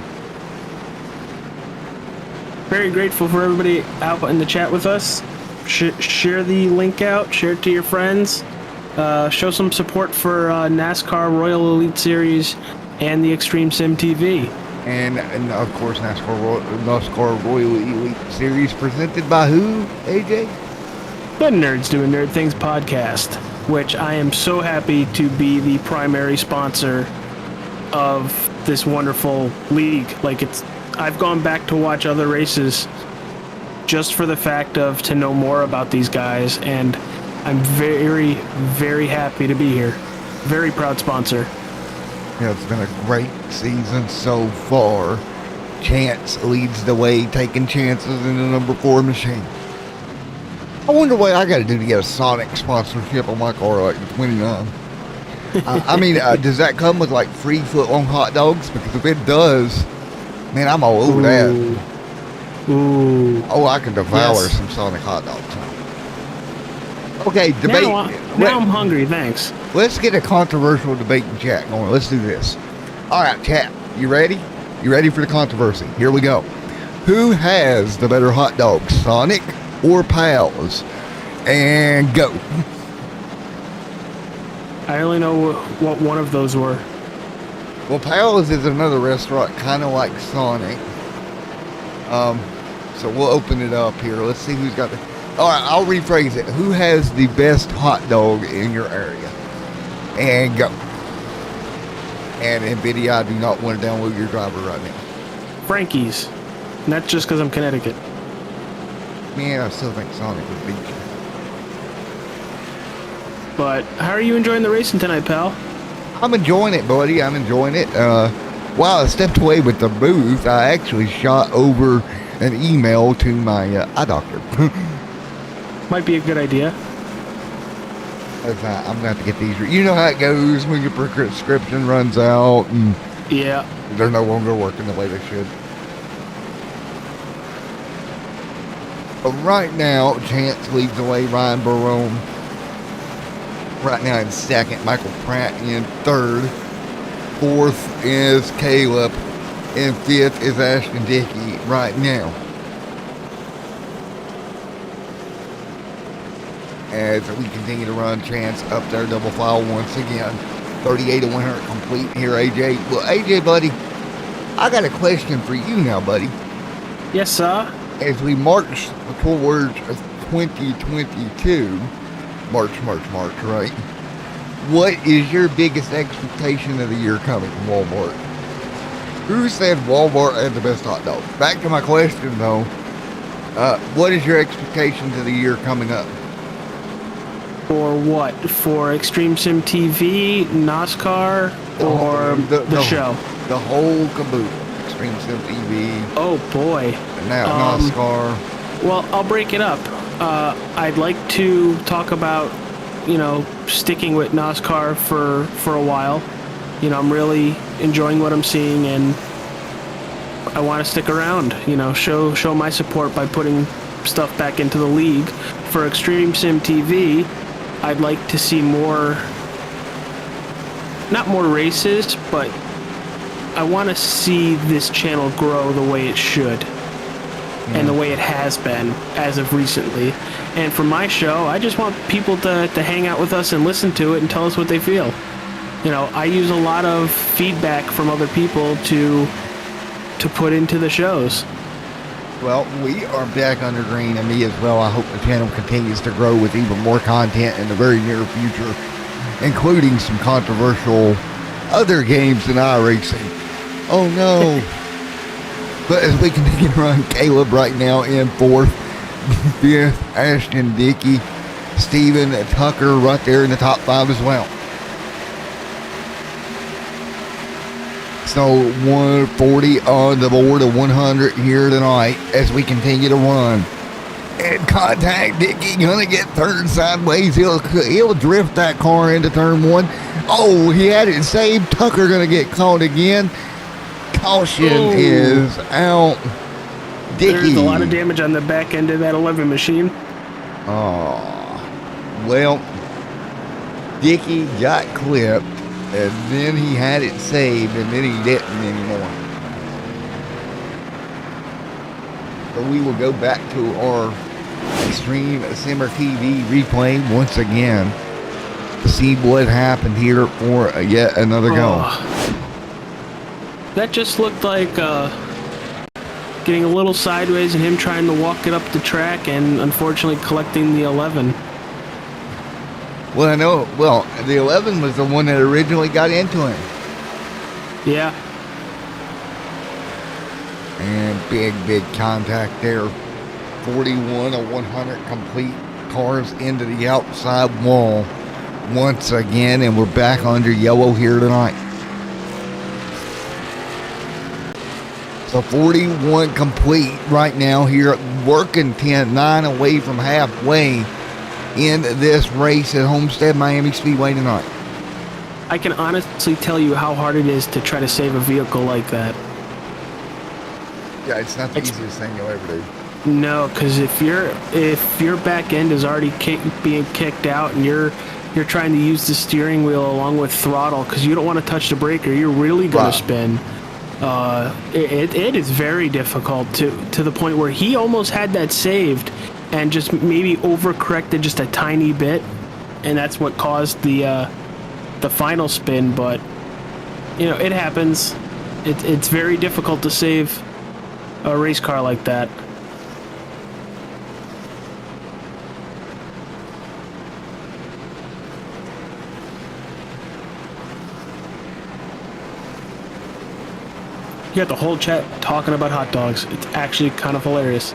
Very grateful for everybody out in the chat with us. Share the link out, share it to your friends. Show some support for NASCAR Royal Elite Series and the Extreme Sim TV. And of course, NASCAR Royal Elite Series presented by who, AJ? The Nerds Doing Nerd Things podcast, which I am so happy to be the primary sponsor of this wonderful league. I've gone back to watch other races just for the fact of to know more about these guys, and I'm very, very happy to be here. Very proud sponsor. Yeah, it's been a great season so far. Chance leads the way, taking chances in the number 4 machine. I wonder what I got to do to get a Sonic sponsorship on my car like the 29. Does that come with like free foot-long hot dogs? Because if it does, man, I'm all over that. Ooh. Oh, I can devour some Sonic hot dogs. Okay, debate. Now I'm hungry, thanks. Let's get a controversial debate in chat going. Let's do this. All right, chat, you ready? You ready for the controversy? Here we go. Who has the better hot dogs, Sonic or Pals? And go. I only know what one of those were. Well, Pals is another restaurant kind of like Sonic. So we'll open it up here. Let's see who's got the... All right, I'll rephrase it. Who has the best hot dog in your area? And go. And NVIDIA, I do not want to download your driver right now. Frankie's. Not just because I'm Connecticut. Man, I still think Sonic would beat you. But how are you enjoying the racing tonight, pal? I'm enjoying it, buddy. I'm enjoying it. While I stepped away with the booth, I actually shot over an email to my eye doctor. Might be a good idea. That's not, I'm gonna have to get these. You know how it goes when your prescription runs out and Yeah. they're no longer working the way they should. But right now, Chance leads the way. Ryan Barone right now in second. Michael Pratt in third. Fourth is Caleb. And fifth is Ashton Dickey right now. As we continue to run, Chance up there, double file once again. 38 to 100 complete here, AJ. Well, AJ, buddy, I got a question for you now, buddy. Yes, sir. As we march towards 2022, March, right? What is your biggest expectation of the year coming from Walmart? Who said Walmart had the best hot dog? Back to my question, though. What is your expectations of the year coming up? For what? For Extreme Sim TV, NOSSCAR, or the show? The whole caboodle. Extreme Sim TV. Oh, boy. And now NOSSCAR. Well, I'll break it up. I'd like to talk about, sticking with NOSSCAR for a while. I'm really enjoying what I'm seeing, and I want to stick around. Show my support by putting stuff back into the league. For Extreme Sim TV, I'd like to see not more races, but I want to see this channel grow the way it should. And the way it has been as of recently. And for my show, I just want people to hang out with us and listen to it and tell us what they feel. I use a lot of feedback from other people to put into the shows. Well, we are back under green, and me as well. I hope the channel continues to grow with even more content in the very near future, including some controversial other games than iRacing. Oh no. But as we continue to run, Caleb right now in fourth, fifth, Ashton Dickey, Steven Tucker right there in the top five as well. So 140 on the board of 100 here tonight as we continue to run. And contact Dickey, gonna get third sideways. He'll drift that car into turn one. Oh, he had it saved. Tucker gonna get caught again. Caution is out. Dickey. There's a lot of damage on the back end of that 11 machine. Oh, well, Dickey got clipped, and then he had it saved, and then he didn't anymore. So we will go back to our Extreme Simmer TV replay once again to see what happened here for yet another go. That just looked like getting a little sideways and him trying to walk it up the track and unfortunately collecting the 11. Well, I know. Well, the 11 was the one that originally got into him. Yeah. And big contact there. 41 of 100 complete cars into the outside wall once again, and we're back under yellow here tonight. So 41 complete right now here, working 9 away from halfway in this race at Homestead Miami Speedway tonight. I can honestly tell you how hard it is to try to save a vehicle like that. Yeah, it's not the easiest thing you'll ever do. No, because if your back end is already being kicked out and you're trying to use the steering wheel along with throttle because you don't want to touch the brake or you're really going to spin. It is very difficult to the point where he almost had that saved and just maybe overcorrected just a tiny bit, and that's what caused the final spin. But it happens. It's very difficult to save a race car like that. You got the whole chat talking about hot dogs. It's actually kind of hilarious.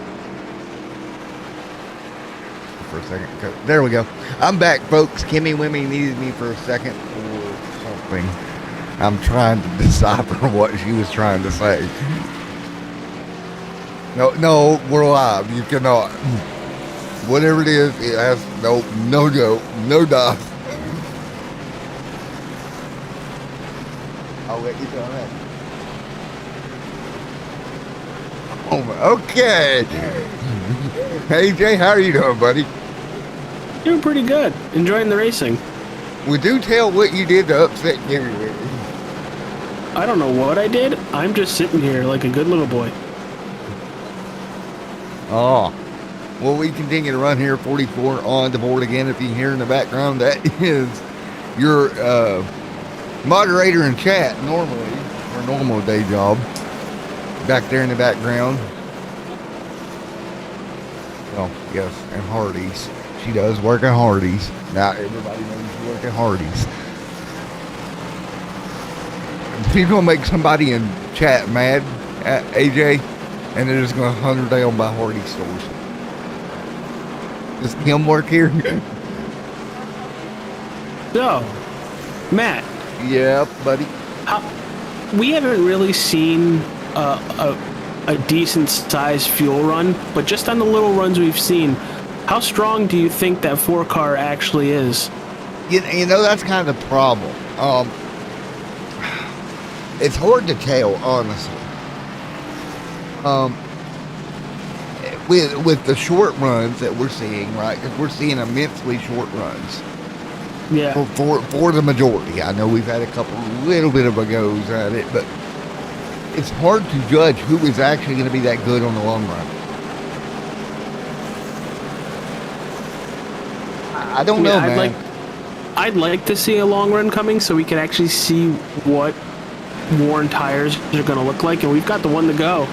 For a second. There we go. I'm back, folks. Kimmy Wimmy needed me for a second or something. I'm trying to decipher what she was trying to say. No, we're live. You cannot. Whatever it is, it has no joke, no dice. I'll let you know that. Okay. Hey, Jay, how are you doing, buddy? Doing pretty good. Enjoying the racing. Well, do tell what you did to upset Gary. I don't know what I did. I'm just sitting here like a good little boy. Oh. Well, we continue to run here, 44 on the board again. If you hear in the background, that is your moderator in chat normally, or normal day job. Back there in the background. Oh, yes, and Hardee's. She does work at Hardee's. Now everybody knows she works at Hardee's. She's gonna make somebody in chat mad at AJ, and they're just gonna hunt her down by Hardee's stores. Does Kim work here? So, Matt. Yeah, buddy. We haven't really seen a decent sized fuel run, but just on the little runs we've seen, how strong do you think that 4-car actually is? You know, that's kind of the problem. It's hard to tell, honestly. With the short runs that we're seeing, right? Because we're seeing immensely short runs. Yeah. For the majority. I know we've had a couple little bit of a goes at it, but it's hard to judge who is actually going to be that good on the long run. I don't know, man. I'd like to see a long run coming so we can actually see what worn tires are going to look like, and we've got the one to go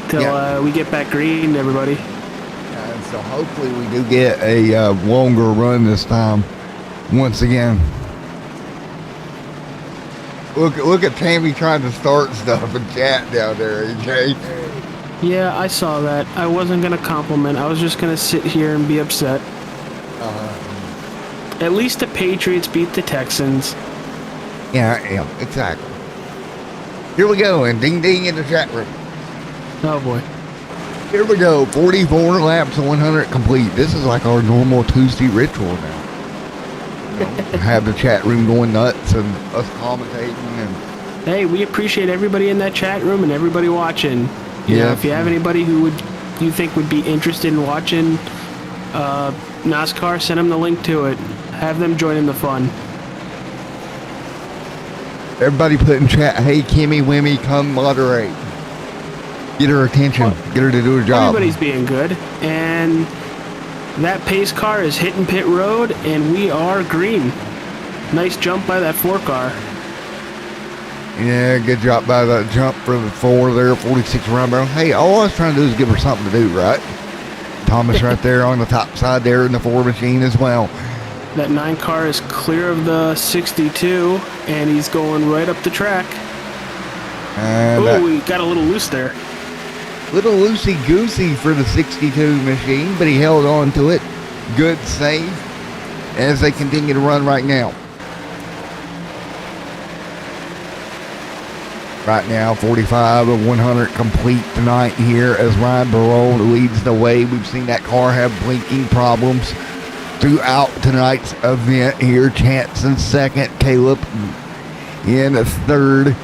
till we get back green, everybody. And so hopefully we do get a longer run this time. Once again, look at Tammy trying to start stuff and chat down there, AJ. Yeah, I saw that. I wasn't going to compliment. I was just going to sit here and be upset. At least the Patriots beat the Texans. Yeah, exactly. Here we go, and ding ding in the chat room. Oh boy. Here we go, 44 laps of 100 complete. This is like our normal Tuesday ritual now. Have the chat room going nuts and us commentating. And hey, we appreciate everybody in that chat room and everybody watching. You know, if you have anybody who you think would be interested in watching NOSSCAR, send them the link to it. Have them join in the fun. Everybody put in chat, hey, Kimmy Wimmy, come moderate. Get her attention. Get her to do her job. Everybody's being good. And that pace car is hitting pit road, and we are green. Nice jump by that 4-car. Yeah, good job by that jump for the 4 there, 46 around barrel. Hey, all I was trying to do is give her something to do, right? Thomas right there on the top side there in the 4 machine as well. That 9-car is clear of the 62, and he's going right up the track. Oh, we got a little loose there. Little loosey-goosey for the 62 machine, but he held on to it. Good save as they continue to run right now. Right now, 45 of 100 complete tonight here as Ryan Barol leads the way. We've seen that car have blinking problems throughout tonight's event here. Chance in second, Caleb in third.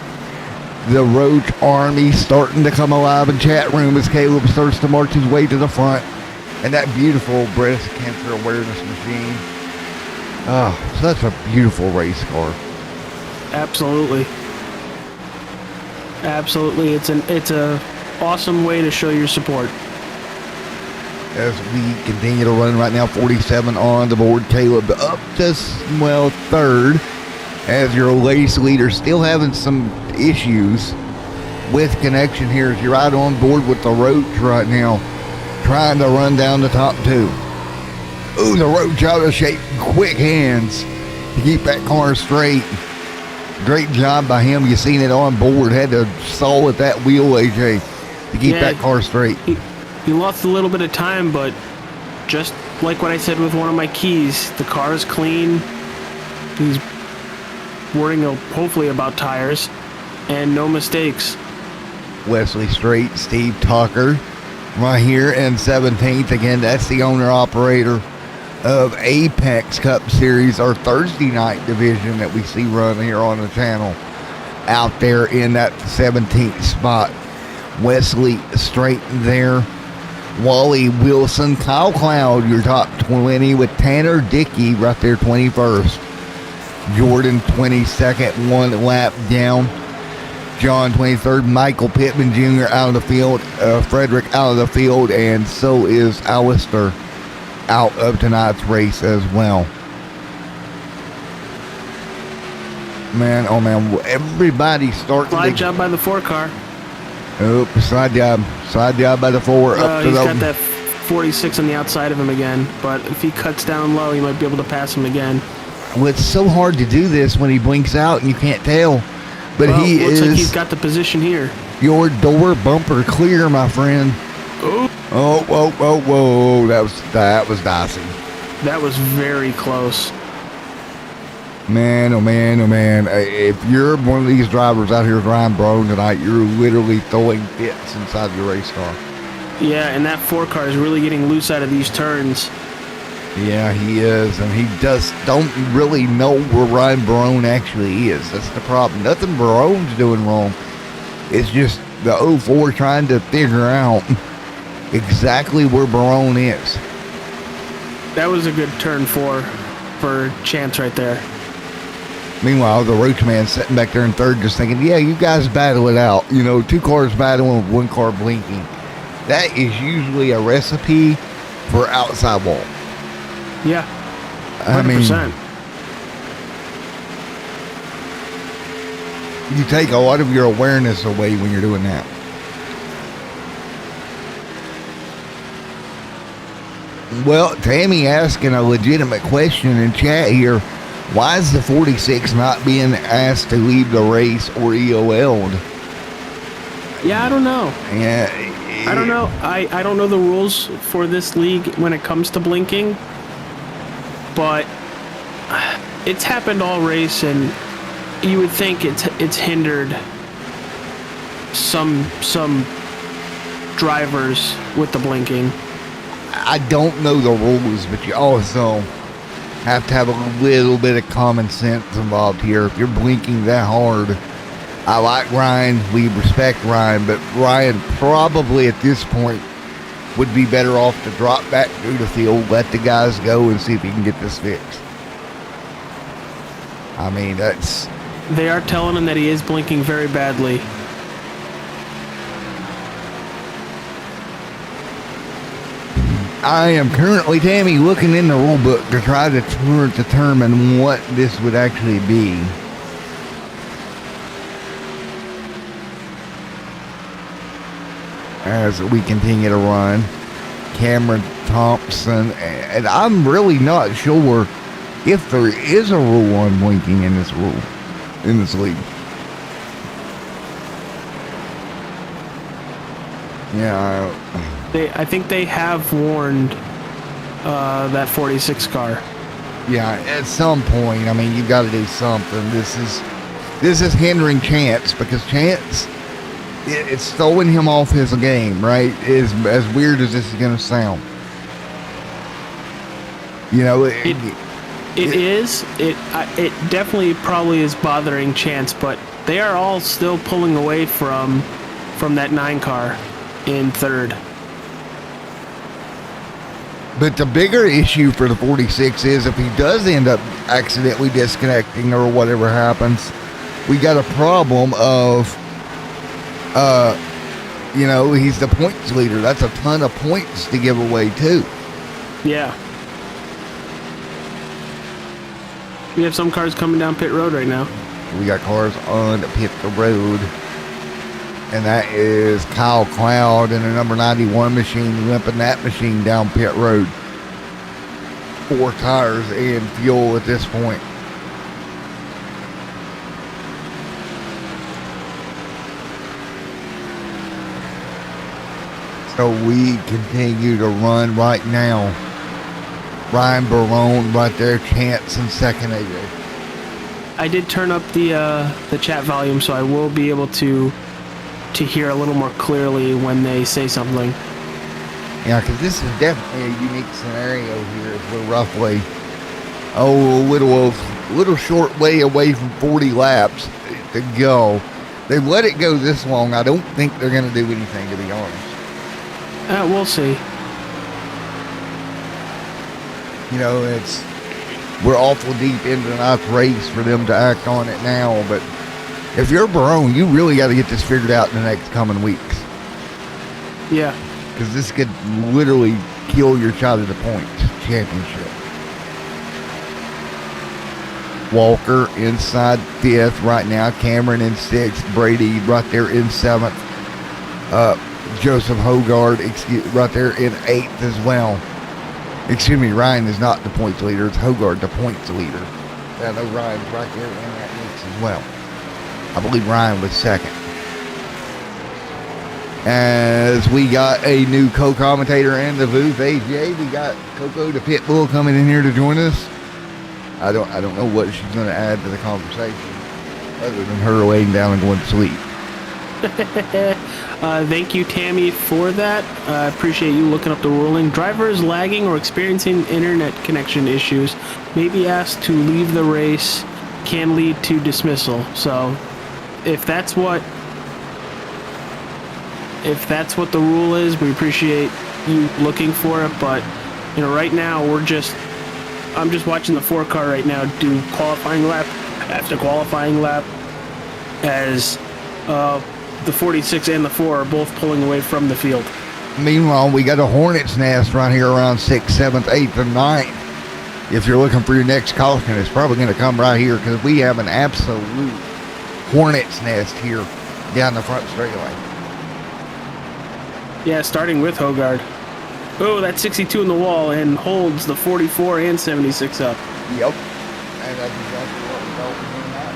The Roach Army starting to come alive in chat room as Caleb starts to march his way to the front. And that beautiful breast cancer awareness machine. Oh, such a beautiful race car. Absolutely. Absolutely. It's a awesome way to show your support. As we continue to run right now, 47 on the board. Caleb up to, well, third. As your race leader, still having some issues with connection here as you're right on board with the Roach right now, trying to run down the top 2. Ooh, the Roach out of shape, quick hands to keep that car straight. Great job by him. You seen it on board, had to saw at that wheel, AJ, to keep that car straight. He lost a little bit of time, but just like what I said with one of my keys, the car is clean. He's worrying hopefully about tires and no mistakes. Wesley Strait, Steve Tucker right here in 17th. Again, that's the owner operator of Apex Cup Series, our Thursday night division that we see run here on the channel. out there in that 17th spot. Wesley straight there. Wally Wilson, Kyle Cloud, your top 20 with Tanner Dickey right there, 21st. Jordan, 22nd, 1 lap down. John, 23rd. Michael Pittman Jr. out of the field. Frederick out of the field. And so is Alistair out of tonight's race as well. Man, oh man, everybody's starting Slide job by the 4 car. Oh, slide job by the 4. Up to He's the, got that 46 on the outside of him again, but if he cuts down low, he might be able to pass him again. well, it's so hard to do this when he blinks out and you can't tell. But well, he looks is. like he's got the position here. Your door bumper clear, my friend. Oh, Whoa. That was dicey. that was very close. Man, oh man. If you're one of these drivers out here with Ryan Brown tonight, you're literally throwing fits inside your race car. Yeah, and that 4 car is really getting loose out of these turns. Yeah, he is. And he don't really know where Ryan Barone actually is. That's the problem. Nothing Barone's doing wrong. It's just the 04 trying to figure out exactly where Barone is. That was a good turn for Chance right there. Meanwhile, the Roach man sitting back there in third just thinking, yeah, you guys battle it out. 2 cars battling with 1 car blinking. That is usually a recipe for outside wall. Yeah, 100%. I mean, you take a lot of your awareness away when you're doing that. Well, Tammy asking a legitimate question in chat here. Why is the 46 not being asked to leave the race or EOL'd? Yeah, I don't know. Yeah, I don't know. I don't know the rules for this league when it comes to blinking, but it's happened all race, and you would think it's hindered some drivers with the blinking. I don't know the rules, but you also have to have a little bit of common sense involved here. If you're blinking that hard, I like Ryan, we respect Ryan, but Ryan probably at this point would be better off to drop back through the field, let the guys go, and see if he can get this fixed. I mean, They are telling him that he is blinking very badly. I am currently, Tammy, looking in the rule book to try to determine what this would actually be. As we continue to run, Cameron Thompson, and I'm really not sure if there is a rule on blinking in this league. Yeah. I think they have warned that 46 car. Yeah, at some point, I mean, you've got to do something. This is hindering Chance, because Chance, it's throwing him off his game, right? As weird as this is going to sound. It is. It definitely probably is bothering Chance, but they are all still pulling away from that 9 car in third. But the bigger issue for the 46 is if he does end up accidentally disconnecting or whatever happens, we got a problem of, he's the points leader. That's a ton of points to give away too. Yeah. We have some cars coming down pit road right now. We got cars on pit road. And that is Kyle Cloud in a number 91 machine, limping that machine down pit road. 4 tires and fuel at this point. So we continue to run right now. Ryan Barone right there, Chance in second AJ. I did turn up the chat volume, so I will be able to hear a little more clearly when they say something. Yeah, because this is definitely a unique scenario here as we're roughly, a little short way away from 40 laps. to go. They've let it go this long. I don't think they're going to do anything, to be honest. We'll see. You know, we're awful deep into an ninth race for them to act on it now. But if you're Barone, you really got to get this figured out in the next coming weeks. Yeah. Because this could literally kill your shot at the points championship. Walker inside 5th right now. Cameron in 6th. Brady right there in 7th. Joseph Hogard right there in 8th as well. Excuse me, Ryan is not the points leader. It's Hogard, the points leader. I know Ryan's right there in that mix as well. I believe Ryan was 2nd. As we got a new co-commentator in the booth, AJ, we got Coco the Pitbull coming in here to join us. I don't know what she's going to add to the conversation other than her laying down and going to sleep. Thank you, Tammy, for that. I appreciate you looking up the ruling. Drivers lagging or experiencing internet connection issues may be asked to leave the race, can lead to dismissal. So if that's what the rule is, we appreciate you looking for it. But right now I'm just watching the 4-car right now do qualifying lap after qualifying lap as the 46 and the 4 are both pulling away from the field. Meanwhile, we got a hornet's nest right here around 6th, 7th, 8th, and 9th. If you're looking for your next caution, it's probably going to come right here because we have an absolute hornet's nest here down the front straightaway. Yeah, starting with Hogard. Oh, that's 62 in the wall and holds the 44 and 76 up. Yep. And that's exactly what we're talking about.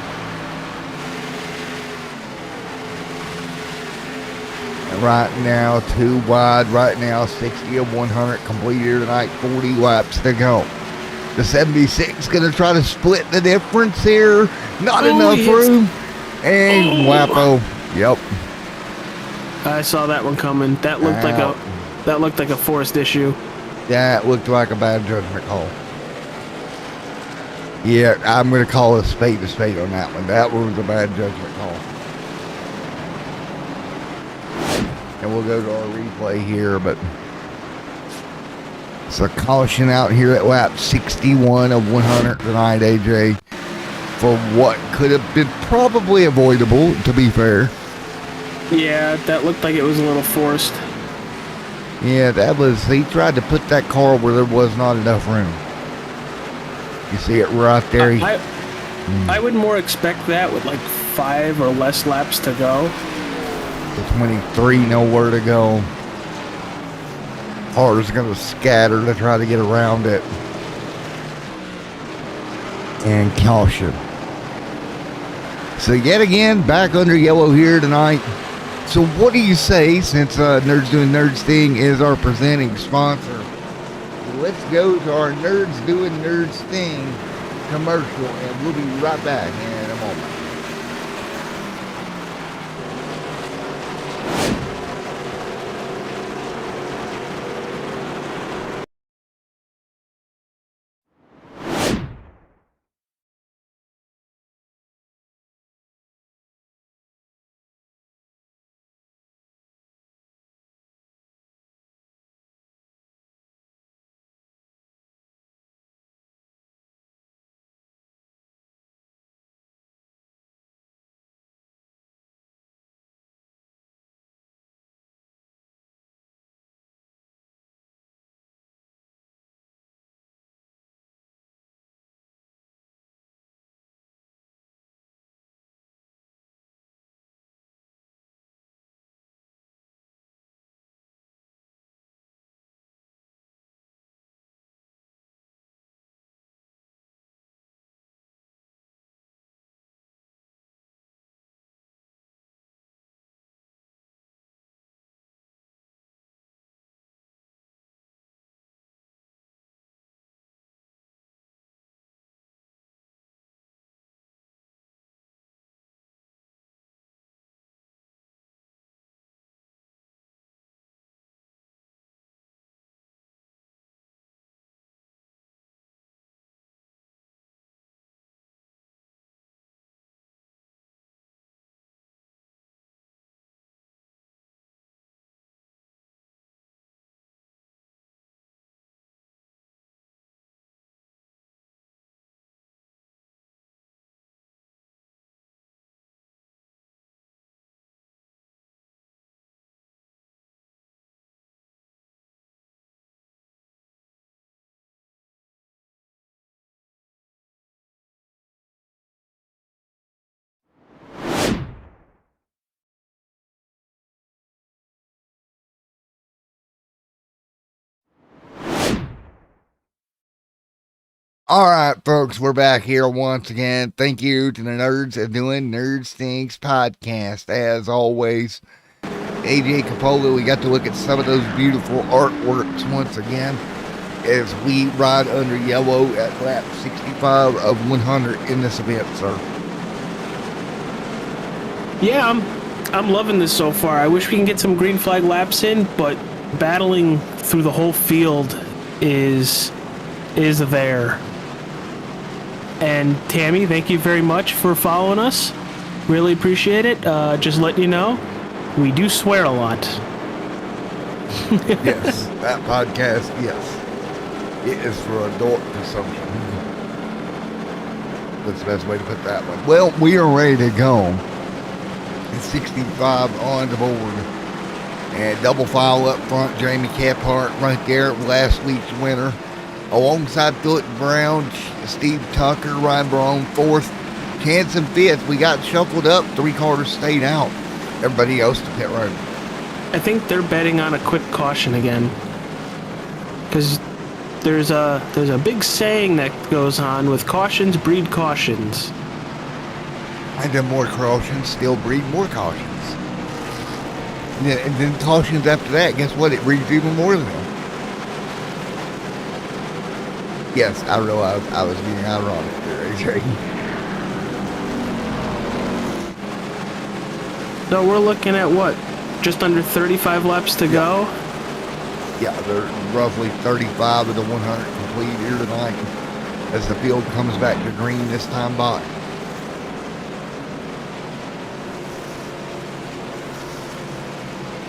And right now, 2 wide. Right now, 60 of 100 completed here tonight. 40 laps to go. The 76 going to try to split the difference here. Not enough room. And Wapo. Yep. I saw that one coming. That looked like a forced issue. That looked like a bad judgment call. Yeah, I'm going to call a spade on that one. That was a bad judgment call. And we'll go to our replay here, but it's a caution out here at lap 61 of 100 tonight, AJ, for what could have been probably avoidable, to be fair. Yeah, that looked like it was a little forced. Yeah, he tried to put that car where there was not enough room. You see it right there. I would more expect that with like 5 or less laps to go. The 23, nowhere to go. Cars going to scatter to try to get around it. And caution. So yet again, back under yellow here tonight. So what do you say, since Nerds Doing Nerds Thing is our presenting sponsor? Let's go to our Nerds Doing Nerds Thing commercial, and we'll be right back in a moment. All right, folks, we're back here once again. Thank you to the nerds of doing Nerds Things podcast. As always, AJ Capola, we got to look at some of those beautiful artworks once again as we ride under yellow at lap 65 of 100 in this event, sir. Yeah, I'm loving this so far. I wish we can get some green flag laps in, but battling through the whole field is there. And Tammy, thank you very much for following us. Really appreciate it. Just letting you know, we do swear a lot. Yes, that podcast, yes. It is for adult consumption. That's the best way to put that one. Well, we are ready to go. It's 65 on the board. And double file up front, Jamie Caphart right there, last week's winner. Alongside Philip Brown, Steve Tucker, Ryan Barone fourth, Hanson fifth. We got shuffled up. 3 cars stayed out. Everybody else to pit road. I think they're betting on a quick caution again. Because there's a big saying that goes on with cautions breed cautions. And then more cautions still breed more cautions. And then cautions after that, guess what? It breeds even more than them. Yes, I realize I was being ironic there, AJ. So we're looking at what? Just under 35 laps to go? Yeah, they're roughly 35 of the 100 complete here tonight as the field comes back to green this time by.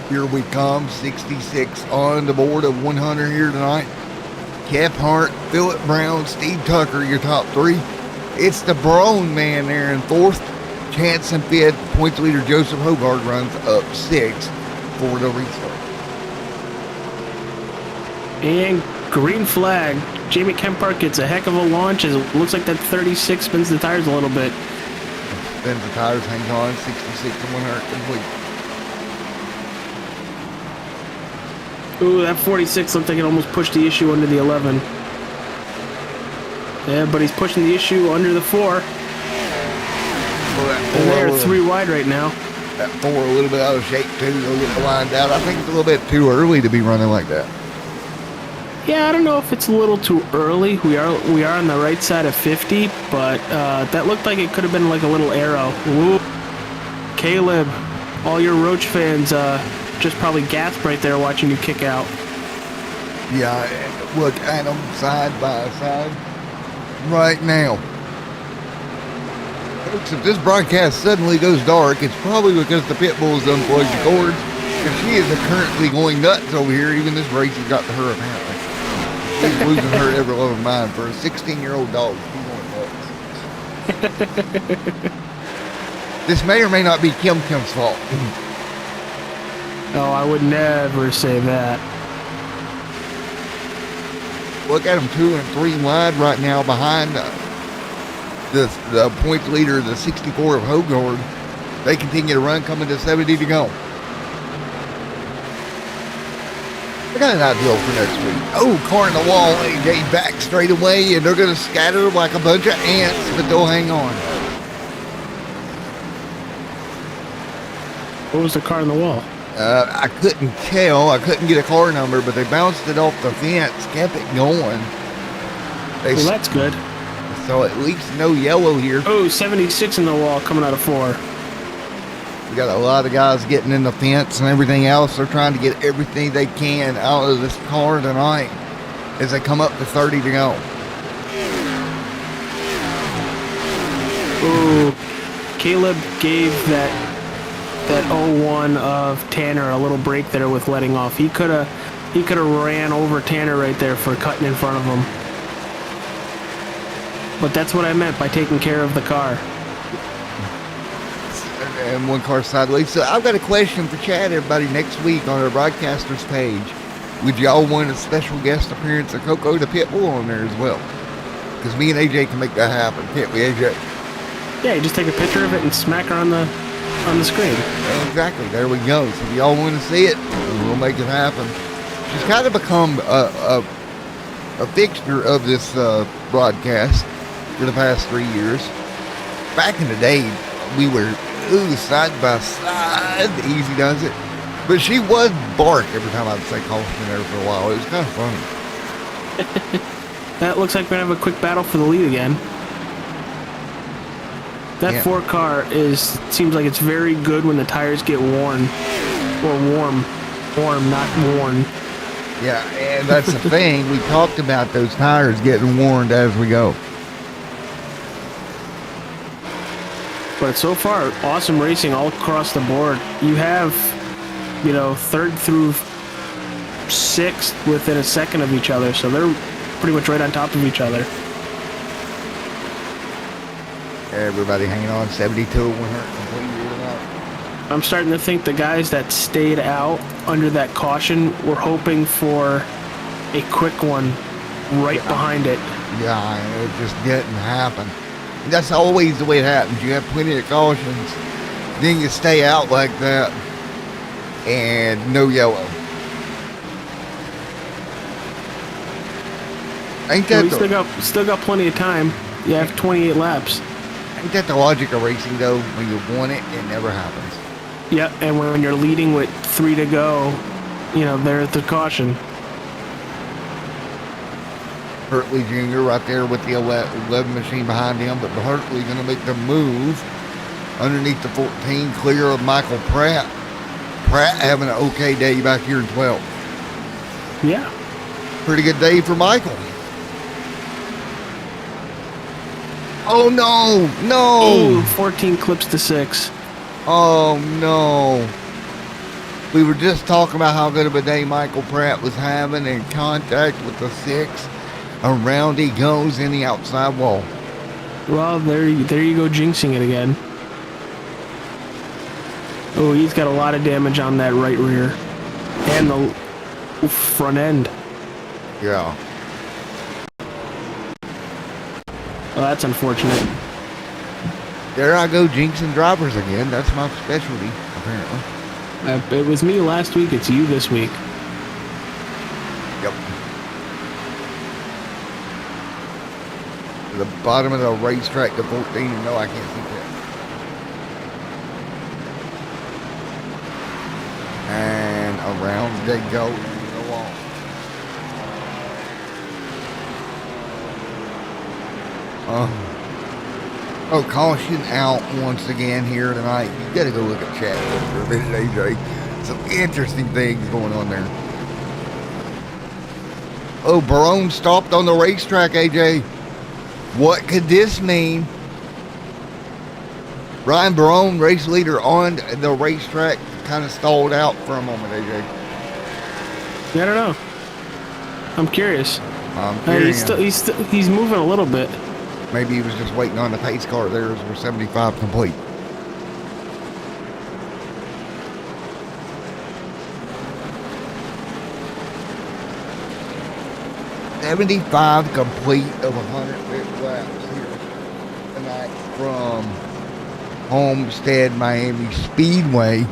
Here we come, 66 on the board of 100 here tonight. Caphart, Philip Brown, Steve Tucker, your top 3. It's the Barone man there in 4th. Chance in 5th. Points leader Joseph Hogard runs up 6th for the restart. And green flag. Jamie Caphart gets a heck of a launch as it looks like that 36 spins the tires a little bit. Spins the tires, hangs on, 66 to 100 complete. Ooh, that 46 looked like it almost pushed the issue under the 11. Yeah, but he's pushing the issue under the 4. And they're 3 wide right now. That 4 a little bit out of shape too. They'll get the lined out. I think it's a little bit too early to be running like that. Yeah, I don't know if it's a little too early. We are on the right side of 50, but that looked like it could have been like a little arrow. Whoop. Caleb, all your Roach fans just probably gasped right there watching you kick out. Yeah, look at them side by side right now. Folks, if this broadcast suddenly goes dark, it's probably because the pit bull's unplugged the cords, and she is currently going nuts over here. Even this race has got to her apparently. She's losing her ever loving mind. For a 16-year-old dog, she's going nuts. This may or may not be Kim's fault. Oh, I would never say that. Look at them 2 and 3 wide right now behind the points leader, the 64 of Hogard. They continue to run, coming to 70 to go. I got an idea for next week. Oh, car in the wall, AJ back straight away, and they're going to scatter like a bunch of ants, but they'll hang on. What was the car in the wall? I couldn't tell. I couldn't get a car number, but they bounced it off the fence, kept it going. Well, that's good. So at least no yellow here. Oh, 76 in the wall coming out of 4. We got a lot of guys getting in the fence and everything else. They're trying to get everything they can out of this car tonight as they come up to 30 to go. Ooh, Caleb gave that 01 of Tanner a little break there with letting off. He could have ran over Tanner right there for cutting in front of him. But that's what I meant by taking care of the car. And one car sideways. So I've got a question for Chad, everybody, next week on our broadcasters page. Would y'all want a special guest appearance of Coco the Pitbull on there as well? Because me and AJ can make that happen, can't we, AJ? Yeah, you just take a picture of it and smack her on the screen. Exactly. There we go. So if y'all want to see it, we'll make it happen. She's kind of become a a fixture of this broadcast for the past 3 years. Back in the day, we were side by side. Easy does it. But she would bark every time I'd say caution there for a while. It was kind of funny. That looks like we're going to have a quick battle for the lead again. That Ford car seems like it's very good when the tires get worn. Or warm. Warm, not worn. Yeah, and that's the thing. We talked about those tires getting worn as we go. But so far, awesome racing all across the board. You have, third through sixth within a second of each other, so they're pretty much right on top of each other. Everybody hanging on 72, 100 completely. I'm starting to think the guys that stayed out under that caution were hoping for a quick one right behind it. Yeah, it just didn't happen. That's always the way it happens. You have plenty of cautions, then you stay out like that, and no yellow. Ain't that still got plenty of time. You have 28 laps. Ain't that the logic of racing, though? When you want it, it never happens. Yep, and when you're leading with 3 to go, they're at the caution. Hurtley Jr. right there with the 11 machine behind him, but Hurtley going to make the move underneath the 14, clear of Michael Pratt. Pratt having an okay day back here in 12. Yeah. Pretty good day for Michael. Oh, no. Ooh, 14 clips to 6. Oh, no. We were just talking about how good of a day Michael Pratt was having in contact with the 6. Around he goes in the outside wall. Well, there you go, jinxing it again. Oh, he's got a lot of damage on that right rear. And the front end. Yeah. Well, that's unfortunate. There I go, jinxing drivers again. That's my specialty, apparently. It was me last week. It's you this week. Yep. To the bottom of the racetrack to 14. No, I can't see that. And around they go. Oh, caution out once again here tonight. You got to go look at chat for a minute, AJ. Some interesting things going on there. Oh, Barone stopped on the racetrack, AJ. What could this mean? Ryan Barone, race leader on the racetrack, kind of stalled out for a moment, AJ. I don't know. I'm curious. He's moving a little bit. Maybe he was just waiting on the pace car there as we're 75 complete. $75 complete of 150 laps here tonight from Homestead, Miami Speedway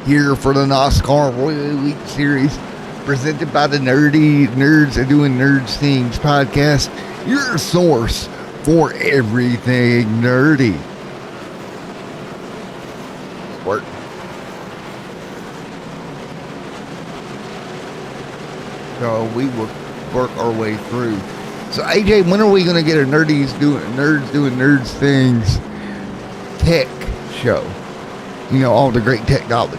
here for the NOSSCAR Royal Elite Series presented by the Nerds Are Doing Nerds Things podcast, your source for everything nerdy. Work. So we will work our way through. So AJ, when are we going to get a Nerds Doing Nerds Things tech show? All the great technology.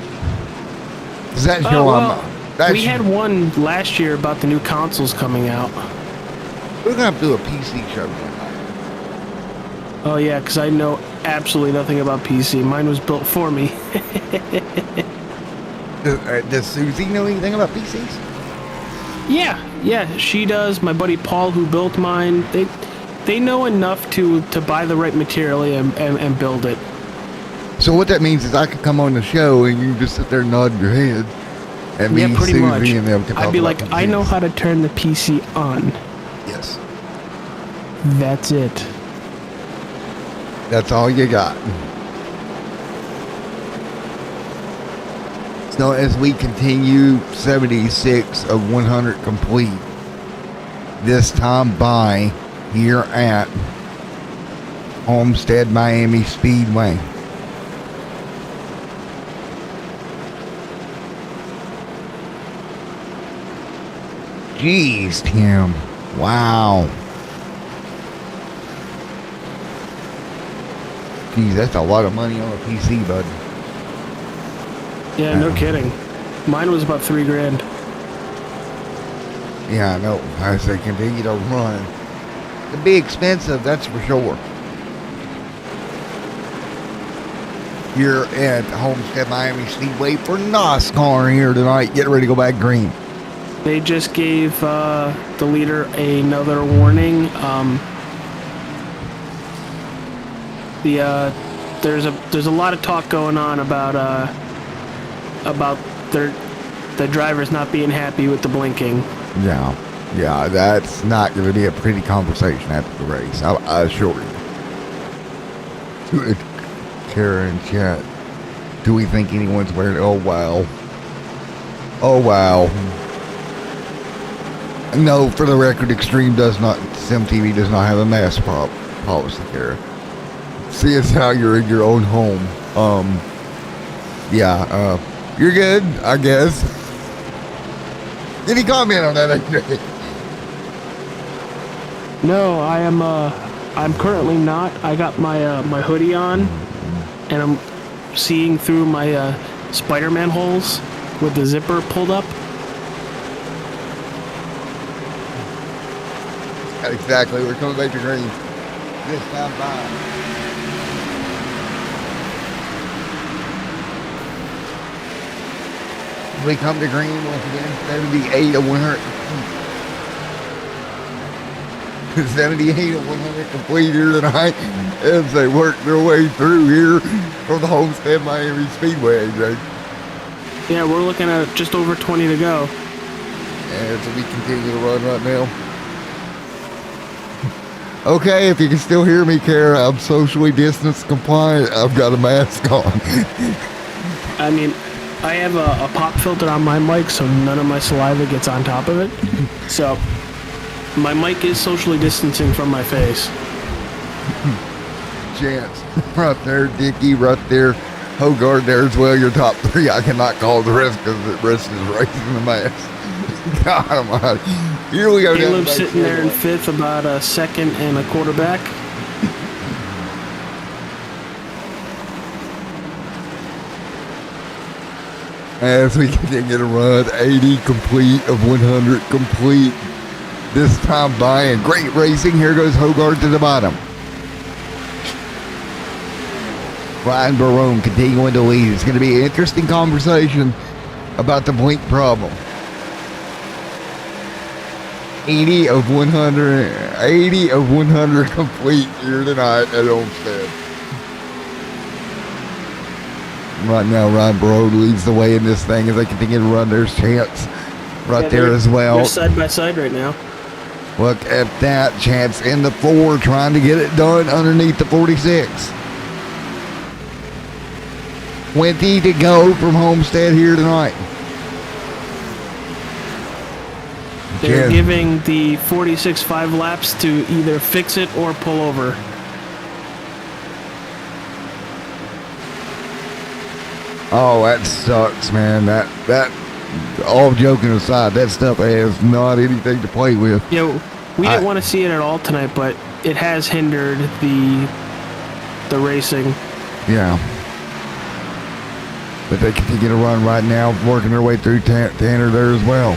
Does that show we had one last year about the new consoles coming out. We're going to have to do a PC show. Oh yeah, because I know absolutely nothing about PC. Mine was built for me. Does Susie know anything about PCs? Yeah, she does. My buddy Paul, who built mine, they know enough to buy the right material and build it. So what that means is I could come on the show and you can just sit there and nod your head. And me, pretty Susie, much. And them can I'd be like, I know how to turn the PC on. Yes. That's it. That's all you got. So as we continue 76 of 100 complete, this time by here at Homestead Miami Speedway. Jeez, Tim. Wow. Geez, that's a lot of money on a PC, bud. Yeah, no kidding. Mine was about $3,000. Yeah, I know. As they continue to run, it'd be expensive, that's for sure. Here at Homestead Miami Speedway for NOSSCAR here tonight. Get ready to go back green. They just gave the leader another warning. There's a lot of talk going on about the drivers not being happy with the blinking. Yeah, that's not going to be a pretty conversation after the race. I assure you. Kara in chat. Do we think anyone's wearing? Oh wow. No, for the record, Extreme SimTV does not have a mask policy, Kara. See, it's how you're in your own home. You're good, I guess. Any comment on that, AJ? No, I'm currently not. I got my my hoodie on, and I'm seeing through my Spider-Man holes with the zipper pulled up. Exactly, we're coming back to green. This time by. We come to green once again, 78 of 100. 78 of 100 complete here tonight as they work their way through here from the Homestead Miami Speedway, AJ. Yeah, we're looking at just over 20 to go. As we continue to run right now. Okay, if you can still hear me, Kara, I'm socially distance compliant. I've got a mask on. I mean, I have a pop filter on my mic, so none of my saliva gets on top of it. So my mic is socially distancing from my face. Chance right there, Dickie right there, Hogard there as well. Your top three. I cannot call the rest because the rest is racing the mask. God almighty. Here we go. Caleb's sitting there in fifth, about a second and a quarter back. As we continue to run, 80 complete of 100 complete. This time by, and great racing. Here goes Hogard to the bottom. Ryan Barone continuing to lead. It's going to be an interesting conversation about the blink problem. 80 of 100 complete here tonight at Homestead. Right now, Ryan Barone leads the way in this thing as they continue to run. There's Chance right there as well. They're side by side right now. Look at that. Chance in the 4 trying to get it done underneath the 46. 20 to go from Homestead here tonight. They're giving the 46 5 laps to either fix it or pull over. Oh, that sucks, man. That all joking aside, that stuff has not anything to play with. Yeah, we didn't want to see it at all tonight, but it has hindered the racing. Yeah. But they continue to run right now, working their way through Tanner there as well.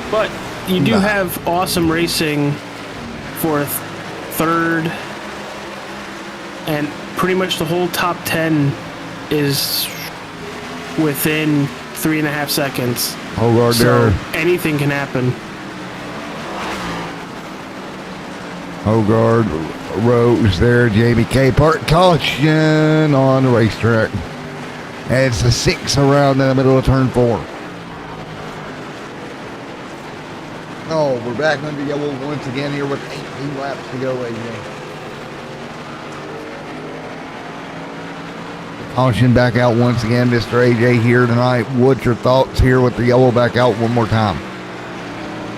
But you do have awesome racing for third, and pretty much the whole top 10 is within 3.5 seconds. Hogard So there. anything can happen. Hogard, Rose there, JBK Park caution on the racetrack. And it's a 6 around in the middle of turn 4. Oh, we're back under yellow once again here with 18 laps to go, AJ. Caution back out once again, Mr. AJ here tonight. What's your thoughts here with the yellow back out one more time?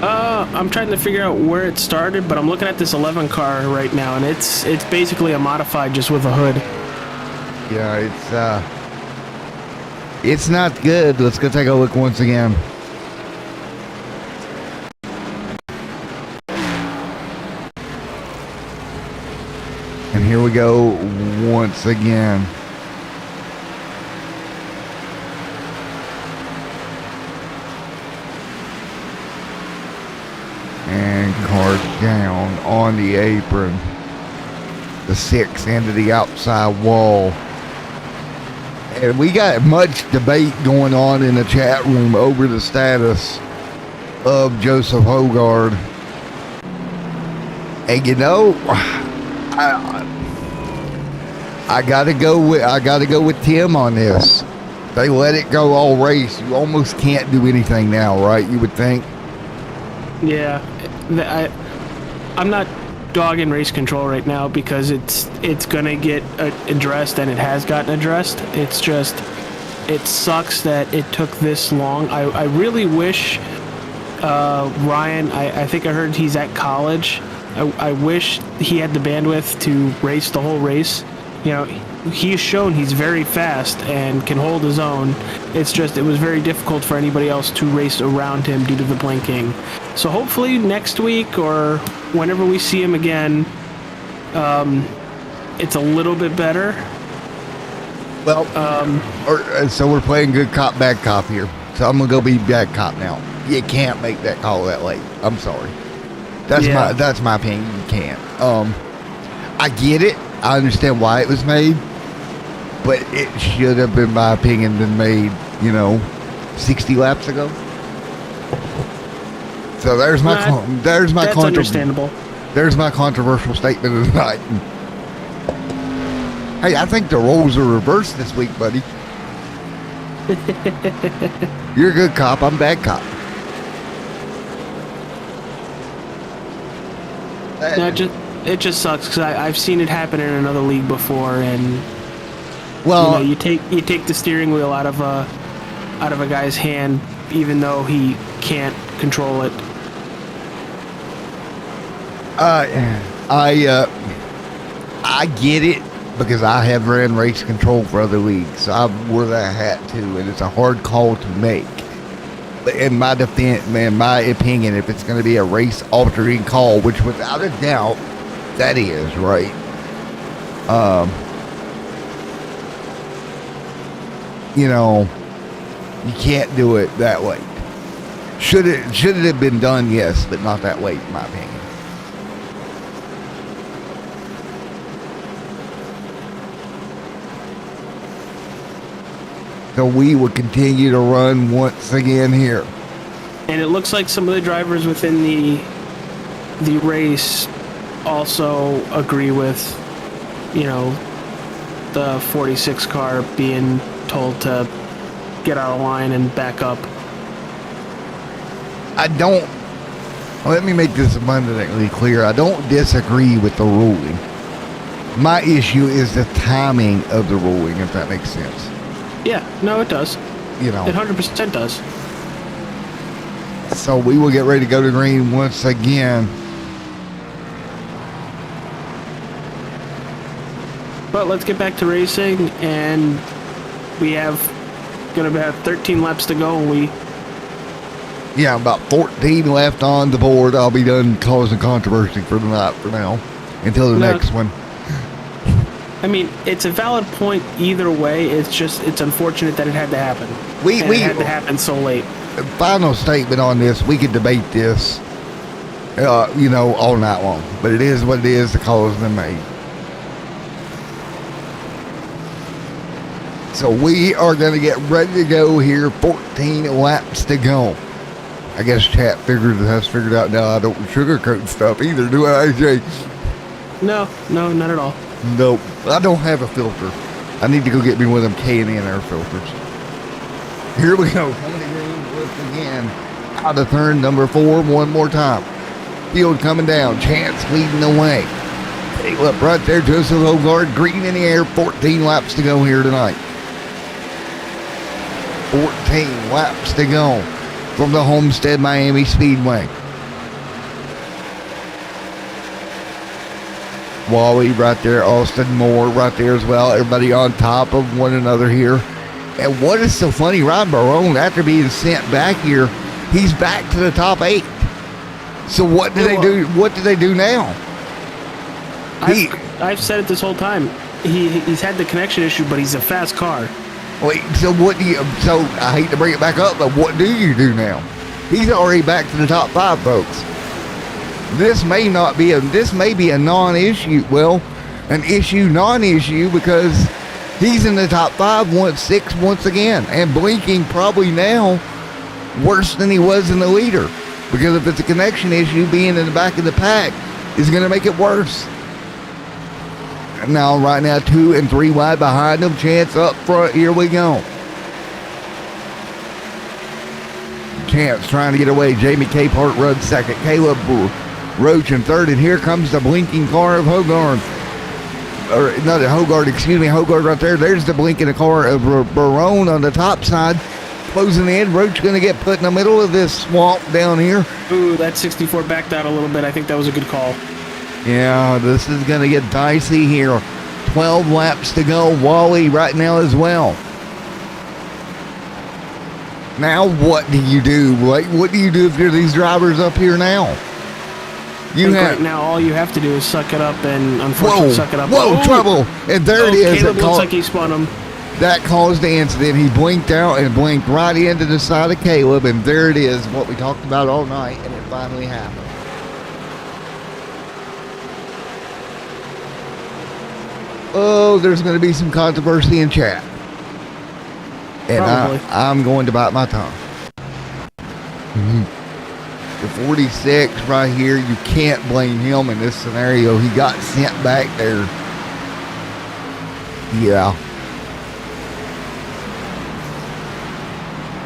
I'm trying to figure out where it started, but I'm looking at this 11 car right now, and it's basically a modified just with a hood. Yeah, it's not good. Let's go take a look once again. And here we go once again. And car down on the apron. The 6 into the outside wall. And we got much debate going on in the chat room over the status of Joseph Hogard. And you know, I gotta go with Tim on this. They let it go all race. You almost can't do anything now, right? You would think. Yeah, I'm not dogging race control right now because it's gonna get addressed, and it has gotten addressed. It's just, it sucks that it took this long. I really wish Ryan, I think I heard he's at college. I wish he had the bandwidth to race the whole race. You know, he's shown he's very fast and can hold his own. It's just, it was very difficult for anybody else to race around him due to the blinking. So hopefully next week or whenever we see him again, it's a little bit better. Well, so we're playing good cop, bad cop here. So I'm gonna go be bad cop now. You can't make that call that late. I'm sorry. That's my opinion. You can't. I get it. I understand why it was made, but it should have, in my opinion, been made, 60 laps ago. So there's my that's understandable. There's my controversial statement of the night. Hey, I think the roles are reversed this week, buddy. You're a good cop. I'm a bad cop. It just sucks because I've seen it happen in another league before, and you take the steering wheel out of a guy's hand even though he can't control it. I get it because I have ran race control for other leagues, so I wore that hat too, and it's a hard call to make. But in my defense, in my opinion, if it's going to be a race altering call, which without a doubt that is, right? You can't do it that late. Should it have been done? Yes, but not that late, in my opinion. So we will continue to run once again here. And it looks like some of the drivers within the race also agree with, the 46 car being told to get out of line and back up. Let me make this abundantly clear. I don't disagree with the ruling. My issue is the timing of the ruling, if that makes sense. Yeah, no, it does. It 100% does. So we will get ready to go to green once again. But let's get back to racing, and we have going to have 13 laps to go. About 14 left on the board. I'll be done causing controversy for the night for now, until the next one. I mean, it's a valid point either way. It's unfortunate that it had to happen. It had to happen so late. Final statement on this. We could debate this, all night long. But it is what it is. The call has been made. So we are going to get ready to go here. 14 laps to go. I guess chat has figured out now I don't sugarcoat stuff either, do I, AJ? No, not at all. Nope. I don't have a filter. I need to go get me one of them K&N air filters. Here we go. Coming to green once again. Out of turn number 4 one more time. Field coming down. Chance leading the way. Caleb right there, Joseph Hogard, green in the air, 14 laps to go here tonight. 14 laps to go from the Homestead Miami Speedway. Wally right there, Austin Moore right there as well. Everybody on top of one another here. And what is so funny, Ryan Barone, after being sent back here, he's back to the top 8. So what do they do? What do they do now? I've said it this whole time. He's had the connection issue, but he's a fast car. Wait, so what do you? So I hate to bring it back up, but what do you do now? He's already back to the top 5, folks. This may be a non-issue. Well, an issue, non-issue, because he's in the top 5, 6 once again, and blinking probably now worse than he was in the leader. Because if it's a connection issue, being in the back of the pack is going to make it worse. Now, right now, 2 and 3 wide behind him. Chance up front. Here we go. Chance trying to get away. Jamie Capehart runs second. Caleb Roach in third. And here comes the blinking car of Hogard. Or not Hogard, excuse me. Hogard right there. There's the blinking car of Barone on the top side. Closing in. Roach going to get put in the middle of this swamp down here. Ooh, that 64 backed out a little bit. I think that was a good call. Yeah, this is going to get dicey here. 12 laps to go. Wally right now as well. Now what do you do? What do you do if you're these drivers up here now? Right now, all you have to do is suck it up and unfortunately suck it up. Whoa, trouble. And there it is. Caleb looks like he spun him. That caused the incident. He blinked out and blinked right into the side of Caleb. And there it is, what we talked about all night. And it finally happened. Oh, there's going to be some controversy in chat. And I'm going to bite my tongue. The 46 right here, you can't blame him in this scenario. He got sent back there. Yeah.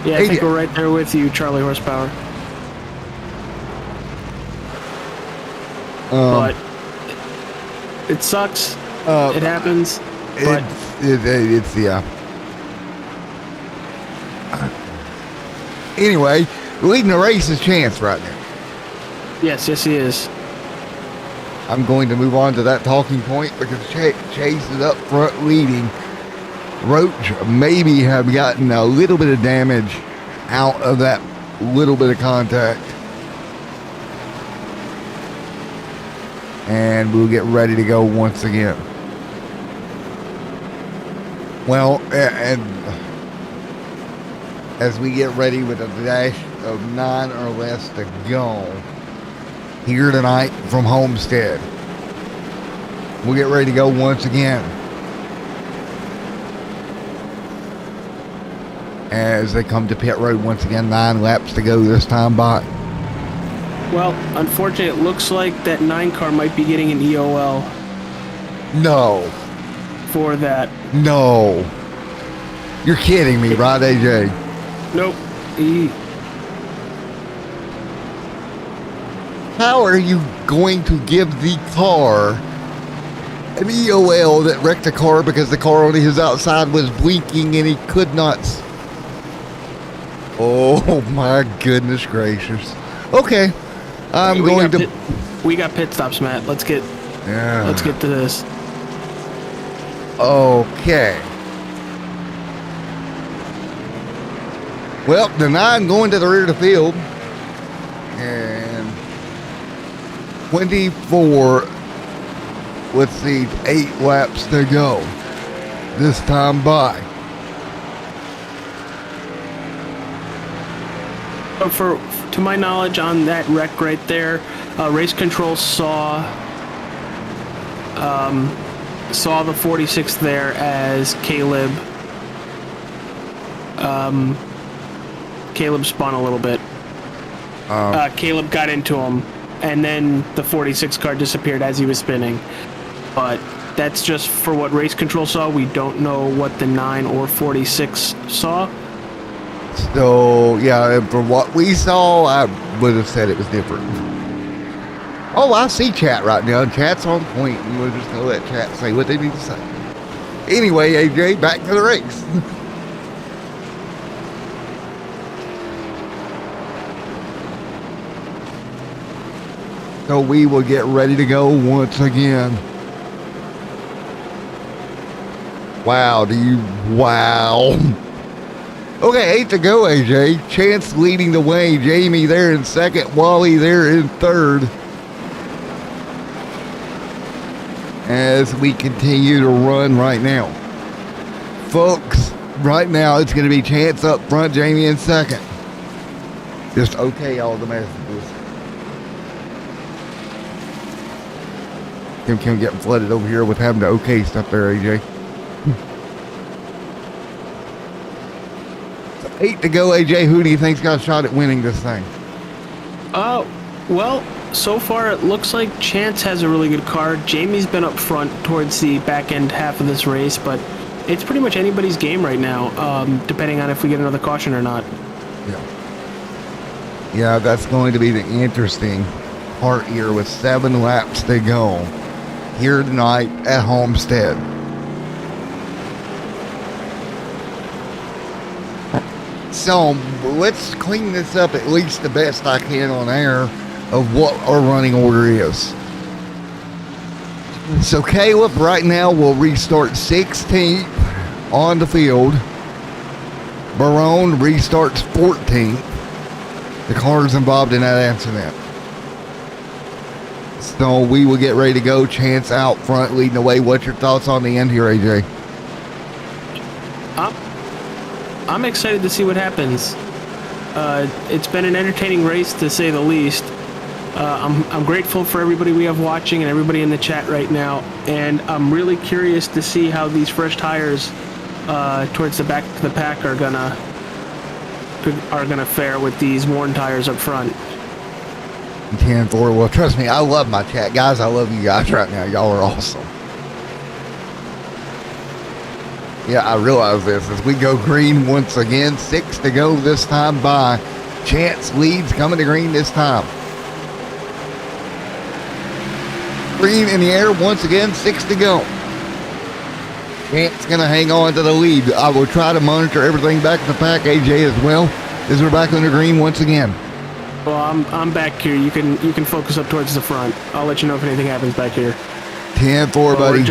Yeah, I think we're right there with you, Charlie Horsepower. But it sucks. It happens. But it's yeah. Anyway, leading the race is Chance right now. Yes, he is. I'm going to move on to that talking point because Chase is up front leading. Roach maybe have gotten a little bit of damage out of that little bit of contact. And we'll get ready to go once again. Well, and as we get ready with a dash of 9 or less to go here tonight from Homestead, we'll get ready to go once again. As they come to pit road once again, 9 laps to go this time by. Well, unfortunately, it looks like that 9 car might be getting an EOL. No. For that. No. You're kidding me, right, AJ? Nope. How are you going to give the car an EOL that wrecked the car because the car on his outside was blinking and he could not? Oh my goodness gracious. Okay. We got pit stops, Matt. Let's get to this. Okay. Well, the 9 going to the rear of the field. And 24, let's see, 8 laps to go this time by. To my knowledge, on that wreck right there, race control saw the 46 there as Caleb spun a little bit. Caleb got into him, and then the 46 car disappeared as he was spinning. But that's just for what race control saw. We don't know what the 9 or 46 saw. So, yeah, from what we saw, I would have said it was different. Oh, I see chat right now. Chat's on point. And we're just going to let chat say what they need to say. Anyway, AJ, back to the race. So we will get ready to go once again. Wow, wow. Okay, 8 to go, AJ. Chance leading the way. Jamie there in second. Wally there in third. As we continue to run right now. Folks, right now it's going to be Chance up front, Jamie in second. Just okay all the messages. Kim getting flooded over here with having to okay stuff there, AJ. 8 to go, AJ. Who do you think's got a shot at winning this thing? Well, so far it looks like Chance has a really good car. Jamie's been up front towards the back end half of this race, but it's pretty much anybody's game right now, depending on if we get another caution or not. Yeah, that's going to be the interesting part here with 7 laps to go here tonight at Homestead. So let's clean this up at least the best I can on air of what our running order is. So Caleb right now will restart 16th on the field. Barone restarts 14th. The car's involved in that accident. So we will get ready to go. Chance out front leading the way. What's your thoughts on the end here, AJ? I'm excited to see what happens. It's been an entertaining race to say the least. I'm grateful for everybody we have watching and everybody in the chat right now, and I'm really curious to see how these fresh tires towards the back of the pack are gonna fare with these worn tires up front. 10-4. Well, trust me, I love my chat. Guys, I love you guys right now. Y'all are awesome. Yeah, I realize this. As we go green once again, 6 to go this time by. Chance leads coming to green this time. Green in the air once again, 6 to go. Chance going to hang on to the lead. I will try to monitor everything back in the pack, AJ, as well, as we're back on the green once again. Well, I'm back here. You can focus up towards the front. I'll let you know if anything happens back here. 10-4, buddy.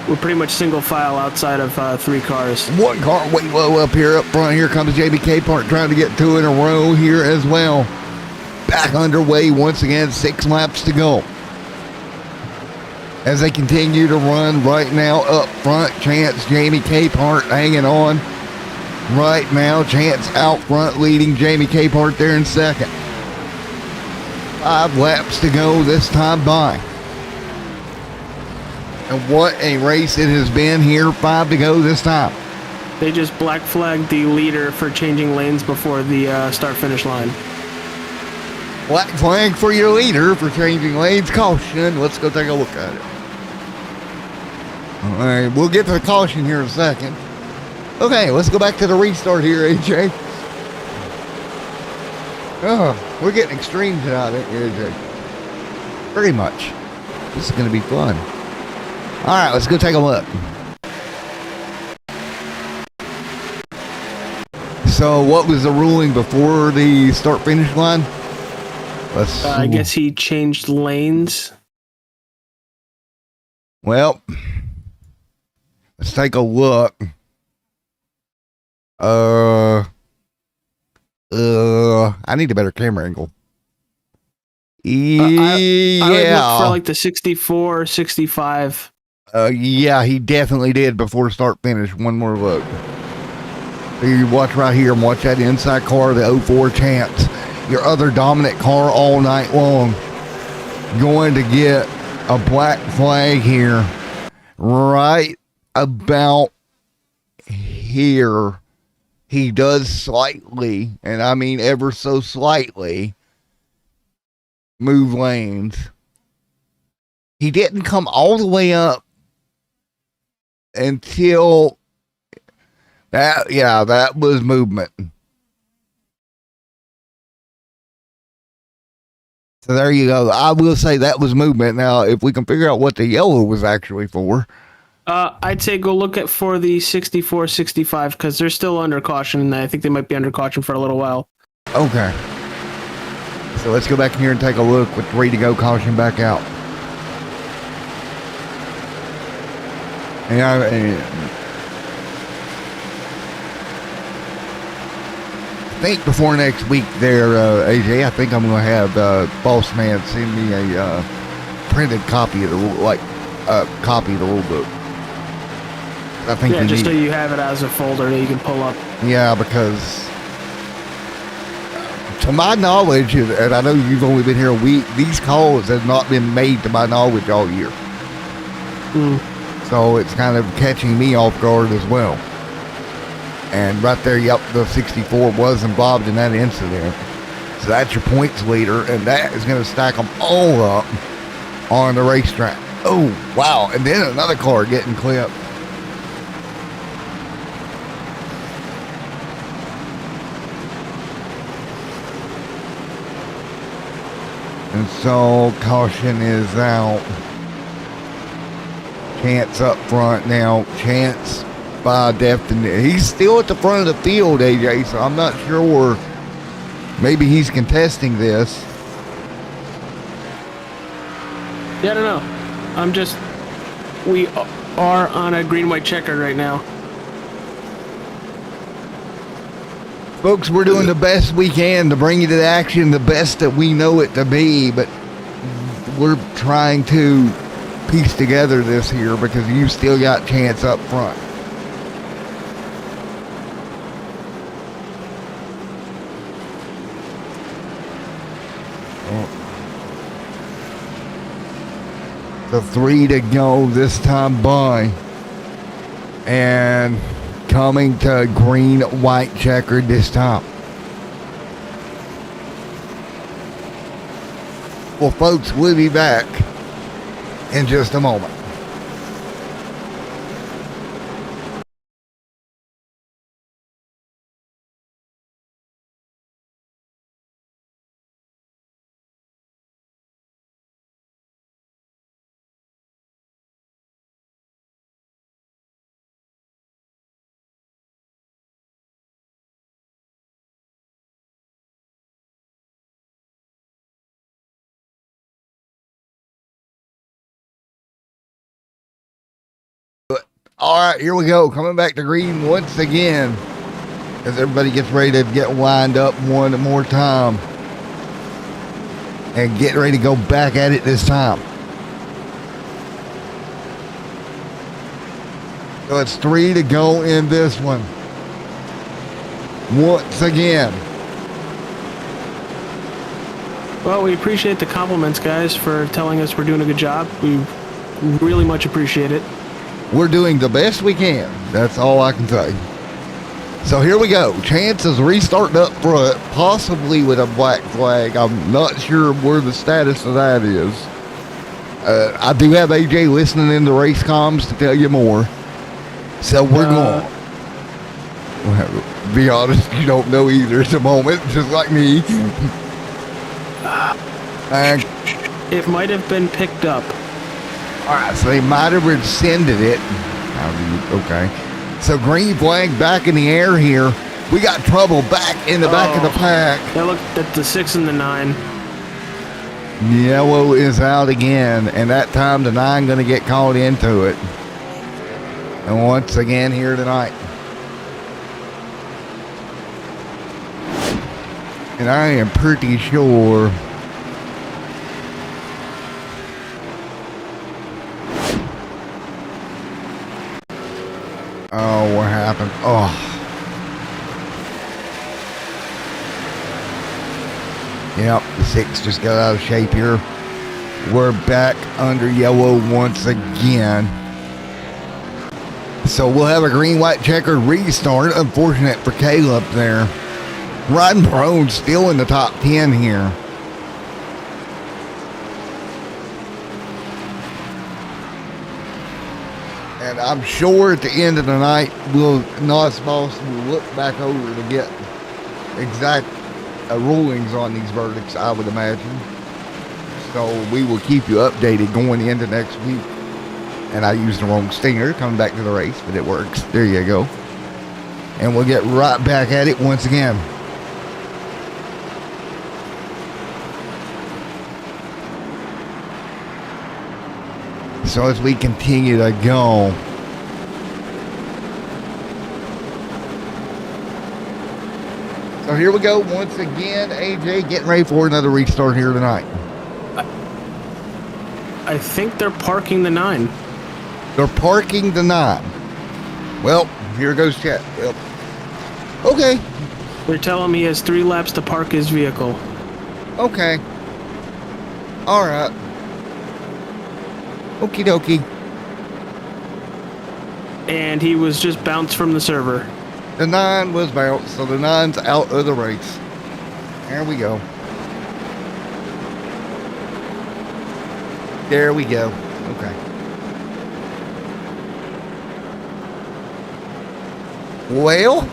We're pretty much single file outside of 3 cars. One car way low up here up front. Here comes JBK Park trying to get 2 in a row here as well. Back underway once again. 6 laps to go. As they continue to run right now up front. Chance, Jamie Capehart hanging on. Right now, Chance out front leading Jamie Capehart there in second. 5 laps to go this time by. And what a race it has been here. 5 to go this time. They just black flagged the leader for changing lanes before the start-finish line. Black flag for your leader for changing lanes. Caution. Let's go take a look at it. All right, we'll get to the caution here in a second. Okay, let's go back to the restart here, AJ. Oh, we're getting extreme tonight, AJ. Pretty much. This is going to be fun. All right, let's go take a look. So, what was the ruling before the start-finish line? I guess he changed lanes. Well, let's take a look. I need a better camera angle. I would look for like the 64, 65. Yeah, he definitely did before start finish. One more look. So you watch right here and watch that inside car, the 04 Chance. Your other dominant car all night long. Going to get a black flag here. Right about here. He does slightly, and I mean ever so slightly, move lanes. He didn't come all the way up until that, yeah, that was movement. So there you go. I will say that was movement. Now, if we can figure out what the yellow was actually for. I'd say go look at for the 64, 65 because they're still under caution, and I think they might be under caution for a little while. Okay. So let's go back in here and take a look with 3 to go, caution back out. And I think before next week there, AJ, I think I'm going to have Boss Man send me a printed copy of the copy of the rule book. I think just so you have it as a folder that you can pull up. Yeah, because to my knowledge, and I know you've only been here a week, these calls have not been made to my knowledge all year. So it's kind of catching me off guard as well. And right there, yep, the 64 was involved in that incident. So that's your points leader, and that is going to stack them all up on the racetrack. Oh, wow. And then another car getting clipped. And so caution is out. Chance up front now. Chance by definite. He's still at the front of the field, AJ, so I'm not sure. Maybe he's contesting this. Yeah, I don't know. We are on a green-white checkered right now. Folks, we're doing the best we can to bring you to the action, the best that we know it to be, but we're trying to piece together this here because you still got chance up front. The 3 to go this time by. And coming to green, white checkered this time. Well, folks, we'll be back in just a moment. All right, here we go. Coming back to green once again as everybody gets ready to get lined up one more time and get ready to go back at it this time. So it's 3 to go in this one. Once again. Well, we appreciate the compliments, guys, for telling us we're doing a good job. We really much appreciate it. We're doing the best we can. That's all I can say. So here we go. Chance is restarting up front, possibly with a black flag. I'm not sure where the status of that is. I do have AJ listening in the race comms to tell you more. So we're going. Well, be honest, you don't know either at the moment, just like me. It might have been picked up. All right, so they might have rescinded it. Okay. So green flag back in the air here. We got trouble back in the back of the pack. Now look at the 6 and the 9. Yellow is out again, and that time the 9 going to get caught into it. And once again here tonight. And I am pretty sure oh, what happened? Oh. Yep, the 6 just got out of shape here. We're back under yellow once again. So we'll have a green-white checkered restart. Unfortunate for Caleb there. Riding prone still in the top 10 here. And I'm sure at the end of the night, NOSSCAR will look back over to get exact rulings on these verdicts, I would imagine. So we will keep you updated going into next week. And I used the wrong stinger coming back to the race, but it works. There you go. And we'll get right back at it once again. So as we continue to go, so here we go once again. AJ getting ready for another restart here tonight. I think they're parking the 9. They're parking the 9. Well, here goes Chet. Well, okay. They're telling me he has 3 laps to park his vehicle. Okay. All right. Okie dokie. And he was just bounced from the server. The 9 was bounced, so the 9's out of the race. There we go. There we go. Okay. Well,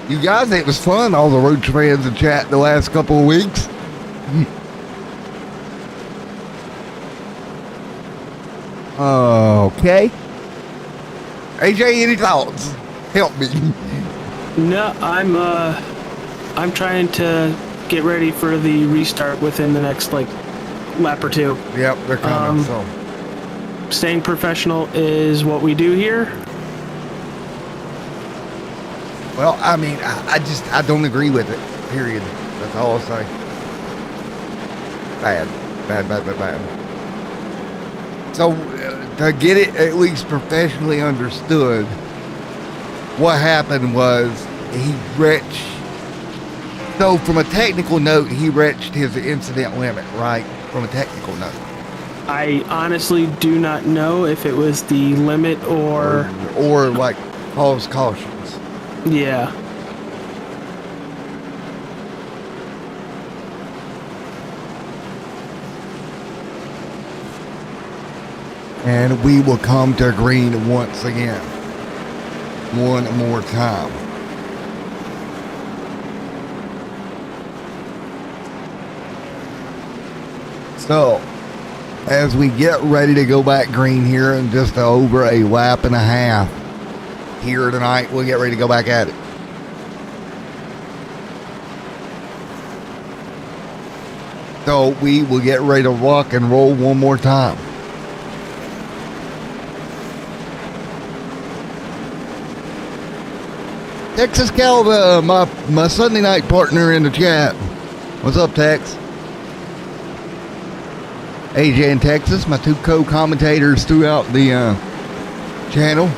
you guys, it was fun, all the road fans and chat the last couple of weeks. Okay. AJ, any thoughts? Help me. No, I'm trying to get ready for the restart within the next lap or 2. Yep, they're coming. So staying professional is what we do here. well, I mean, I don't agree with it. Period. That's all I'll say. Bad. So to get it at least professionally understood, what happened was he reached. So from a technical note, he reached his incident limit, right? From a technical note. I honestly do not know if it was the limit or like false cautions. Yeah. And we will come to green once again. One more time. So, as we get ready to go back green here in just over a lap and a half here tonight, we'll get ready to go back at it. So we will get ready to rock and roll one more time. Texas Calva, my Sunday night partner in the chat. What's up, Tex? AJ and Texas, my 2 co-commentators throughout the channel.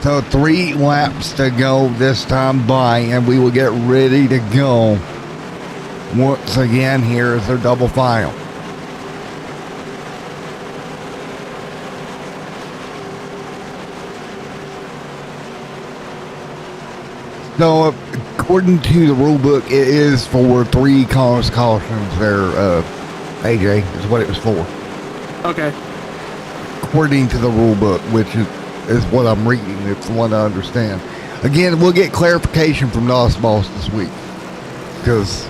So 3 laps to go this time by, and we will get ready to go once again here as their double file. So according to the rule book, it is for 3 cautions there, AJ, is what it was for. Okay. According to the rule book, which is what I'm reading. It's the one I understand. Again, we'll get clarification from NOS Boss this week, because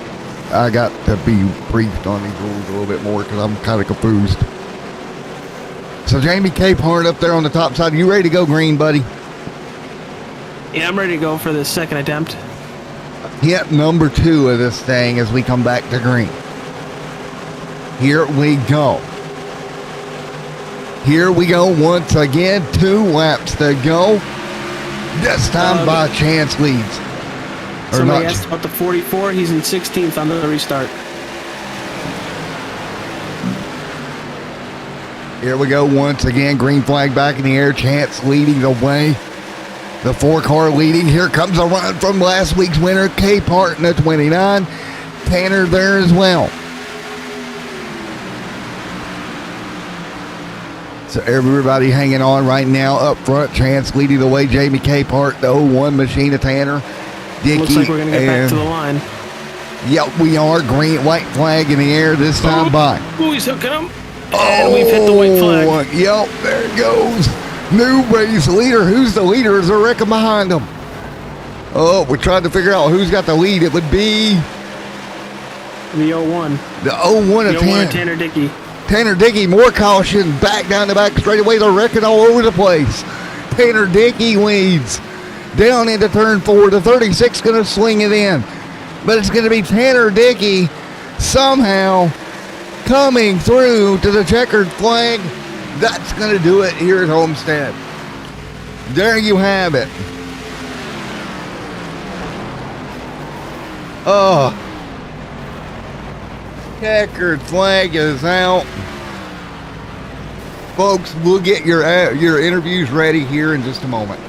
I got to be briefed on these rules a little bit more, because I'm kind of confused. So Jamie Capehart up there on the top side. You ready to go green, buddy? Yeah, I'm ready to go for the second attempt. Hit number 2 of this thing as we come back to green. Here we go. Here we go once again. 2 laps to go. This time by chance leads. Somebody asked about the 44. He's in 16th on the restart. Here we go once again. Green flag back in the air. Chance leading the way. The 4-car leading. Here comes a run from last week's winner, Capehart in the 29. Tanner there as well. So everybody hanging on right now up front. Chance leading the way. Jamie Capehart, the 01 machine of Tanner. Dickie. Looks like we're going to get back to the line. Yep, we are. Green, white flag in the air this time by. Oh, he's hooking him. And we've hit the white flag. Yep, there it goes. New race leader. Who's the leader? Is there a record behind him? Oh, we're trying to figure out who's got the lead. It would be the 01. The 01 of Tanner Dickey. Tanner Dickey, more caution. Back down the back straightaway. They're wrecking all over the place. Tanner Dickey leads down into turn 4. The 36 going to swing it in. But it's going to be Tanner Dickey somehow coming through to the checkered flag. That's going to do it here at Homestead. There you have it. Oh, checkered flag is out. Folks, we'll get your interviews ready here in just a moment.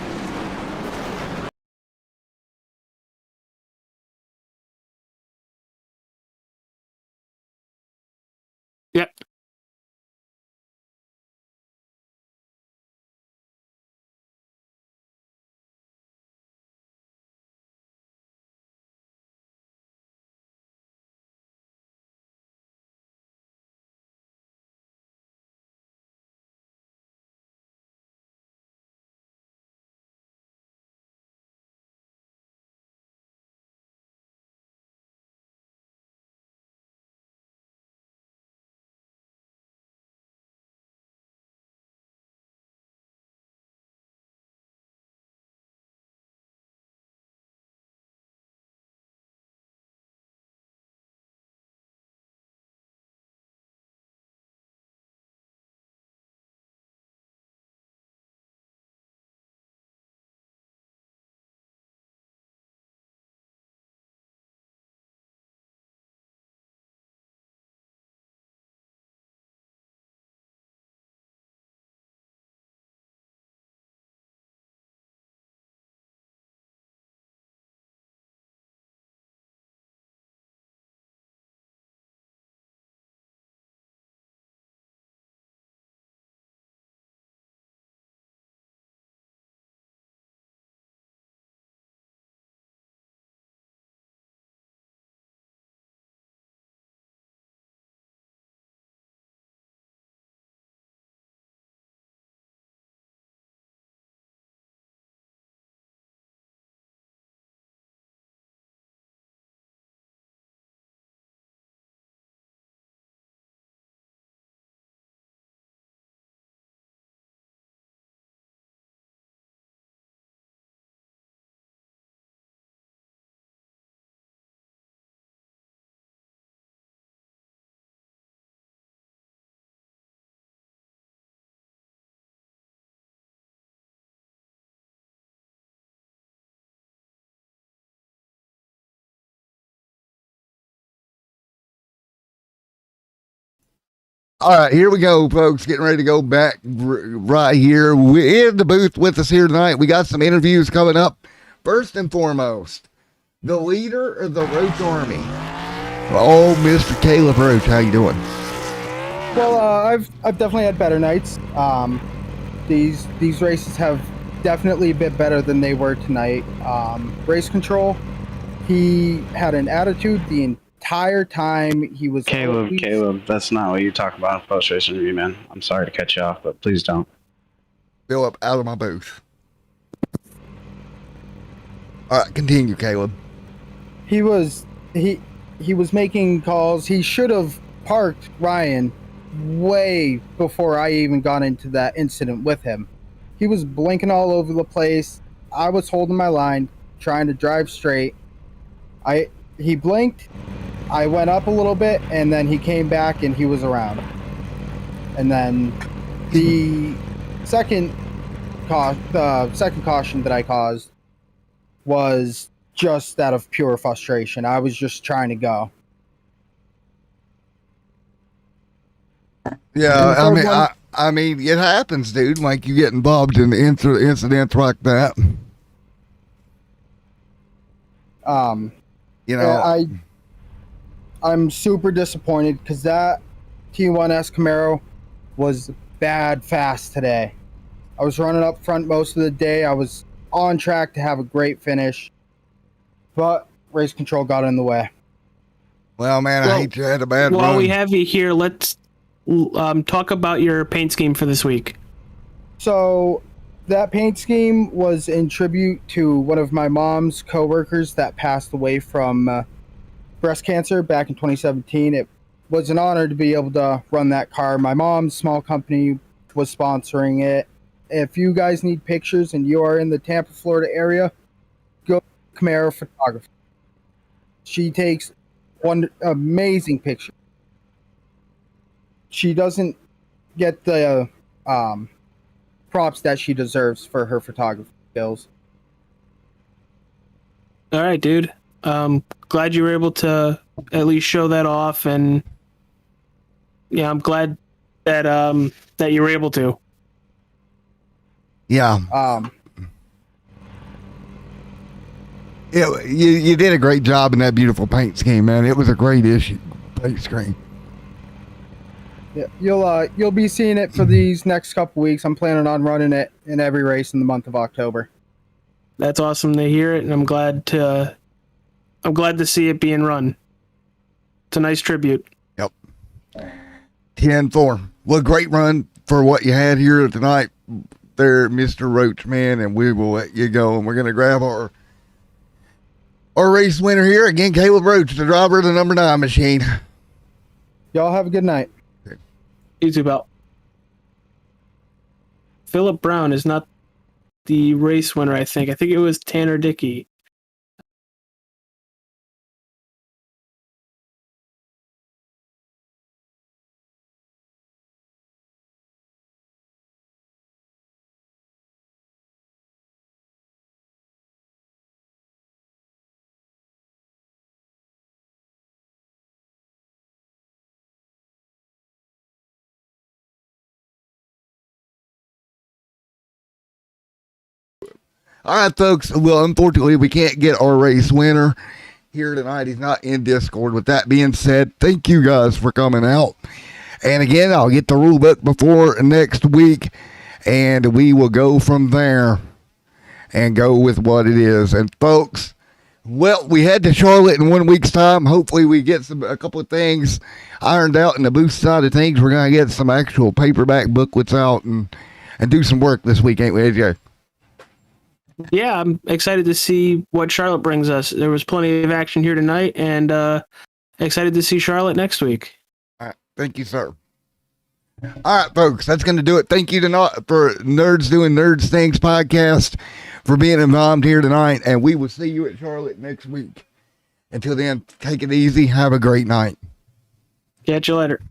Yep. All right, here we go, folks. Getting ready to go back right here. We're in the booth with us here tonight. We got some interviews coming up. First and foremost, the leader of the Roach Army. Oh, Mr. Caleb Roach, how you doing? Well, I've definitely had better nights. These races have definitely a bit better than they were tonight. Race control, he had an attitude the entire time. He was Caleb, that's not what you talk about in post-race interview, man. I'm sorry to cut you off, but please don't. Philip, out of my booth. All right, continue, Caleb. He was making calls. He should have parked Ryan way before I even got into that incident with him. He was blinking all over the place. I was holding my line, trying to drive straight. He blinked. I went up a little bit, and then he came back, and he was around. And then the second caution that I caused was just out of pure frustration. I was just trying to go. Yeah, I mean, it happens, dude. Like, you get involved in incidents like that. You know, I'm super disappointed because that T1S Camaro was bad fast today. I was running up front most of the day. I was on track to have a great finish, but race control got in the way. Well, man, I hate you had a bad run. While we have you here, let's talk about your paint scheme for this week. So that paint scheme was in tribute to one of my mom's coworkers that passed away from breast cancer back in 2017. It was an honor to be able to run that car. My mom's small company was sponsoring it. If you guys need pictures and you are in the Tampa, Florida area, go to Camaro Photography. She takes one amazing picture. She doesn't get the props that she deserves for her photography skills. All right, dude. Glad you were able to at least show that off, and yeah, I'm glad that that you were able to. Yeah. You did a great job in that beautiful paint scheme, man. It was a great paint scheme. Yeah, you'll be seeing it for these next couple weeks. I'm planning on running it in every race in the month of October. That's awesome to hear it, and I'm glad to see it being run. It's a nice tribute. Yep. 10-4. Well, great run for what you had here tonight there, Mr. Roach, man, and we will let you go, and we're going to grab our race winner here. Again, Caleb Roach, the driver of the number 9 machine. Y'all have a good night. You too, Bell. Philip Brown is not the race winner, I think. I think it was Tanner Dickey. All right, folks. Well, unfortunately, we can't get our race winner here tonight. He's not in Discord. With that being said, thank you guys for coming out. And again, I'll get the rule book before next week, and we will go from there and go with what it is. And folks, well, we head to Charlotte in 1 week's time. Hopefully we get a couple of things ironed out in the booth side of things. We're going to get some actual paperback booklets out and do some work this week, ain't we, AJ? Yeah, I'm excited to see what Charlotte brings us. There was plenty of action here tonight, and excited to see Charlotte next week. All right. Thank you, sir. All right, folks, that's going to do it. Thank you for Nerds Doing Nerds Things podcast for being involved here tonight, and we will see you at Charlotte next week. Until then, take it easy. Have a great night. Catch you later.